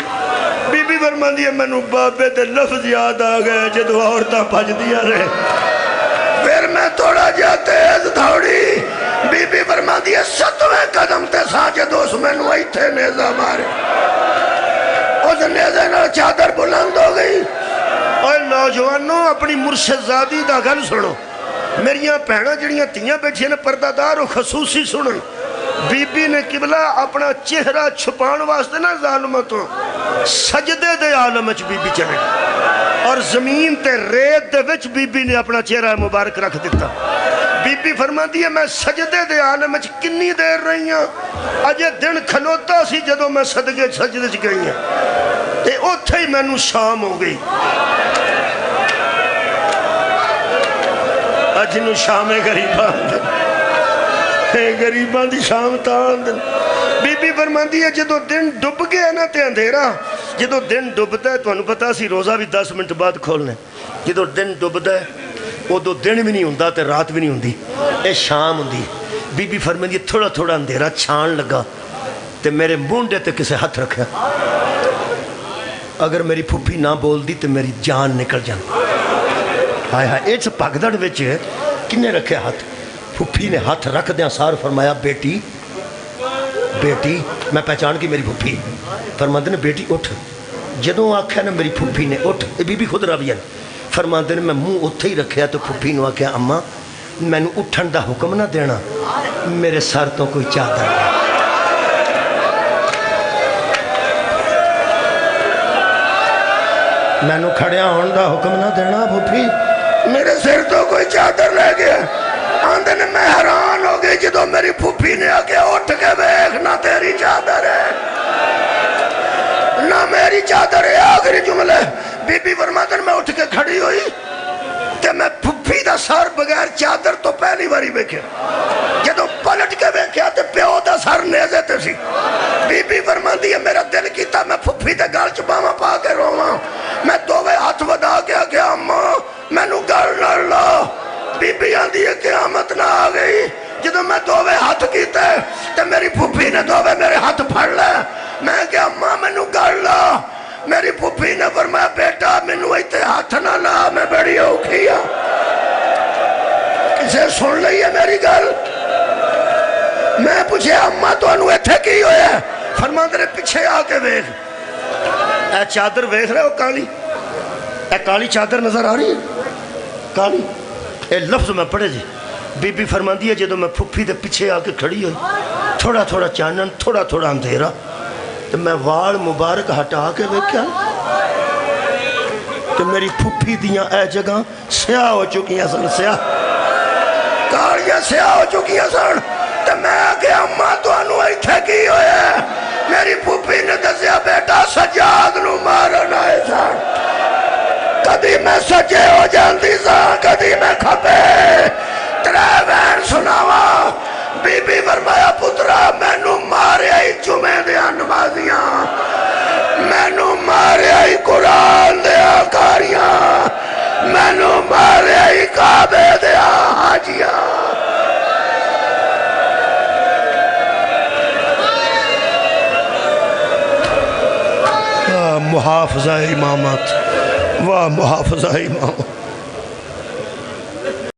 بی بی فرماندی ہے مینوں بابے تے لفظ یاد آ گئے جدوں عورتاں بھجدیاں رہے. پھر میں تھوڑا جا تیز دوڑی. بی بی فرماندی ہے 7ویں قدم تے ساجے دوست میں نو ایتھے نیزہ مارے. اس نیزے نال چادر بلند ہو گئی. اور نوجوانوں اپنی مرشد زادی دا گل سنو. میریاں پہنا جڑیاں تیاں بیٹھیاں نے پردہ دار و خصوصی سنن. بی بی نے قبلہ اپنا چہرہ چھپان واسطے نہ ظالمتوں سجدے دے عالم وچ بی بی چلے اور زمین تے ریت دے وچ بی بی نے اپنا چہرہ مبارک رکھ دیتا. بی بی فرماندی ہے میں سجدے دے عالم وچ کنی دیر رہی ہاں. اجے دن کھلوتا سی جدوں میں صدقے سجدے چ گئی ہاں تے اوتھے ہی مینوں شام ہو گئی. اج نو شام غریباں غریباں دی شام تاں. بی بی فرماندی ہے جدوں دن ڈب گیا نا تے اندھیرا، جدوں دن ڈبدا ہے تانوں پتہ سی روزہ بھی 10 منٹ بعد کھولنا. جدوں دن ڈبدا ہے ادو دن بھی نہیں ہوندا تے رات بھی نہیں ہوندی، اے شام ہوندی. بی بی فرماندی ہے تھوڑا تھوڑا اندھیرا چھان لگا تے میرے مونڈے تے کسے ہاتھ رکھیا. اگر میری پھپھی نہ بول دی تو میری جان نکل جاتی. ہائے ہائے اس پگدڑ وچ کنے رکھے ہاتھ؟ پھپھی نے ہاتھ رکھ دیا سار فرمایا بیٹی بیٹی. میں پہچان کی میری پھپھی. فرماندے نے بیٹی اٹھ. جدوں آکھیا نا میری پھپھی نے اٹھ، بی بی خود راوی ہے. فرماندے نے میں منہ اتھے ہی رکھیا تو پھپھی نے آکھیا اماں مینوں اٹھن دا حکم نہ دینا، میرے سر تو کوئی چادر نہیں. مینوں کھڑیا ہون دا حکم نہ دینا پھپھی، میرے سر تو کوئی چادر لے گیا. آندے نے میں حیران ہو گئی جدو میری پھپھی نے آکے اٹھ کے بیخ نہ تیری چادر ہے نہ میری چادر ہے. آخری جملے بی بی فرماتے میں اٹھ کے کھڑی ہوئی تے میں پھپھی دا سر بغیر چادر تو پہلی باری بیکھیا. جدو پلٹ کے بیکھیا تے پیو دا سر نیزے تے سی. بی بی فرماندی ہے میرا دل کیتا میں پھپھی تے گل چپاواں پا کے رواں. میں دوویں ہاتھ ودا کے آکھیا اماں مینوں گل نہ لا. بی بی آندی ہے قیامت نہ آ گئی جدو میں دوویں ہاتھ کیتے تے میری پھپھی نے دوویں میرے ہاتھ پھڑ لے. میں کہ اماں مینوں گل لا. میری پھپھی نے فرمایا بیٹا مینوں ایتھے ہاتھ نہ لا میں بڑی اوکھی ہاں. کسے سن لئی ہے میری گل؟ میں پوچھے اماں تانوں ایتھے کی ہویا ہے؟ فرماندے نے پیچھے آ کے ویکھ اے چادر ویکھ رہے ہو کالی؟ اے کالی چادر نظر آ رہی ہے؟ کالی اے لفظ میں پڑھے جی. بی بی فرماندی ہے جدو میں پھپھی دے پیچھے آ کے کھڑی ہوئی تھوڑا تھوڑا چانن تھوڑا تھوڑا اندھیرا تو میں وال مبارک ہٹا کے ویکھیا کہ میری پھپھی دیاں اے جگہ سیاہ ہو چکی ہیں سن. سیاہ کالیاں سیاہ ہو چکی ہیں سن. تو میں آگے اماں تانوں ایتھے کی ہویا ہے؟ میری پھپھی نے دسیا بیٹا سجاد نو مارن آئے سن. کدی میں سجے ہو جاندی سا کدی میں کھپے. ترے وین سناوا. بی بی فرمایا پترا مینوں ماریا ہی جمعے دیاں نمازیاں، مینوں ماریا ہی قرآن دیاں کاریاں، مینوں ماریا ہی کعبے دیاں حاجیاں. محافظہ امامت واہ محافظہ امامت.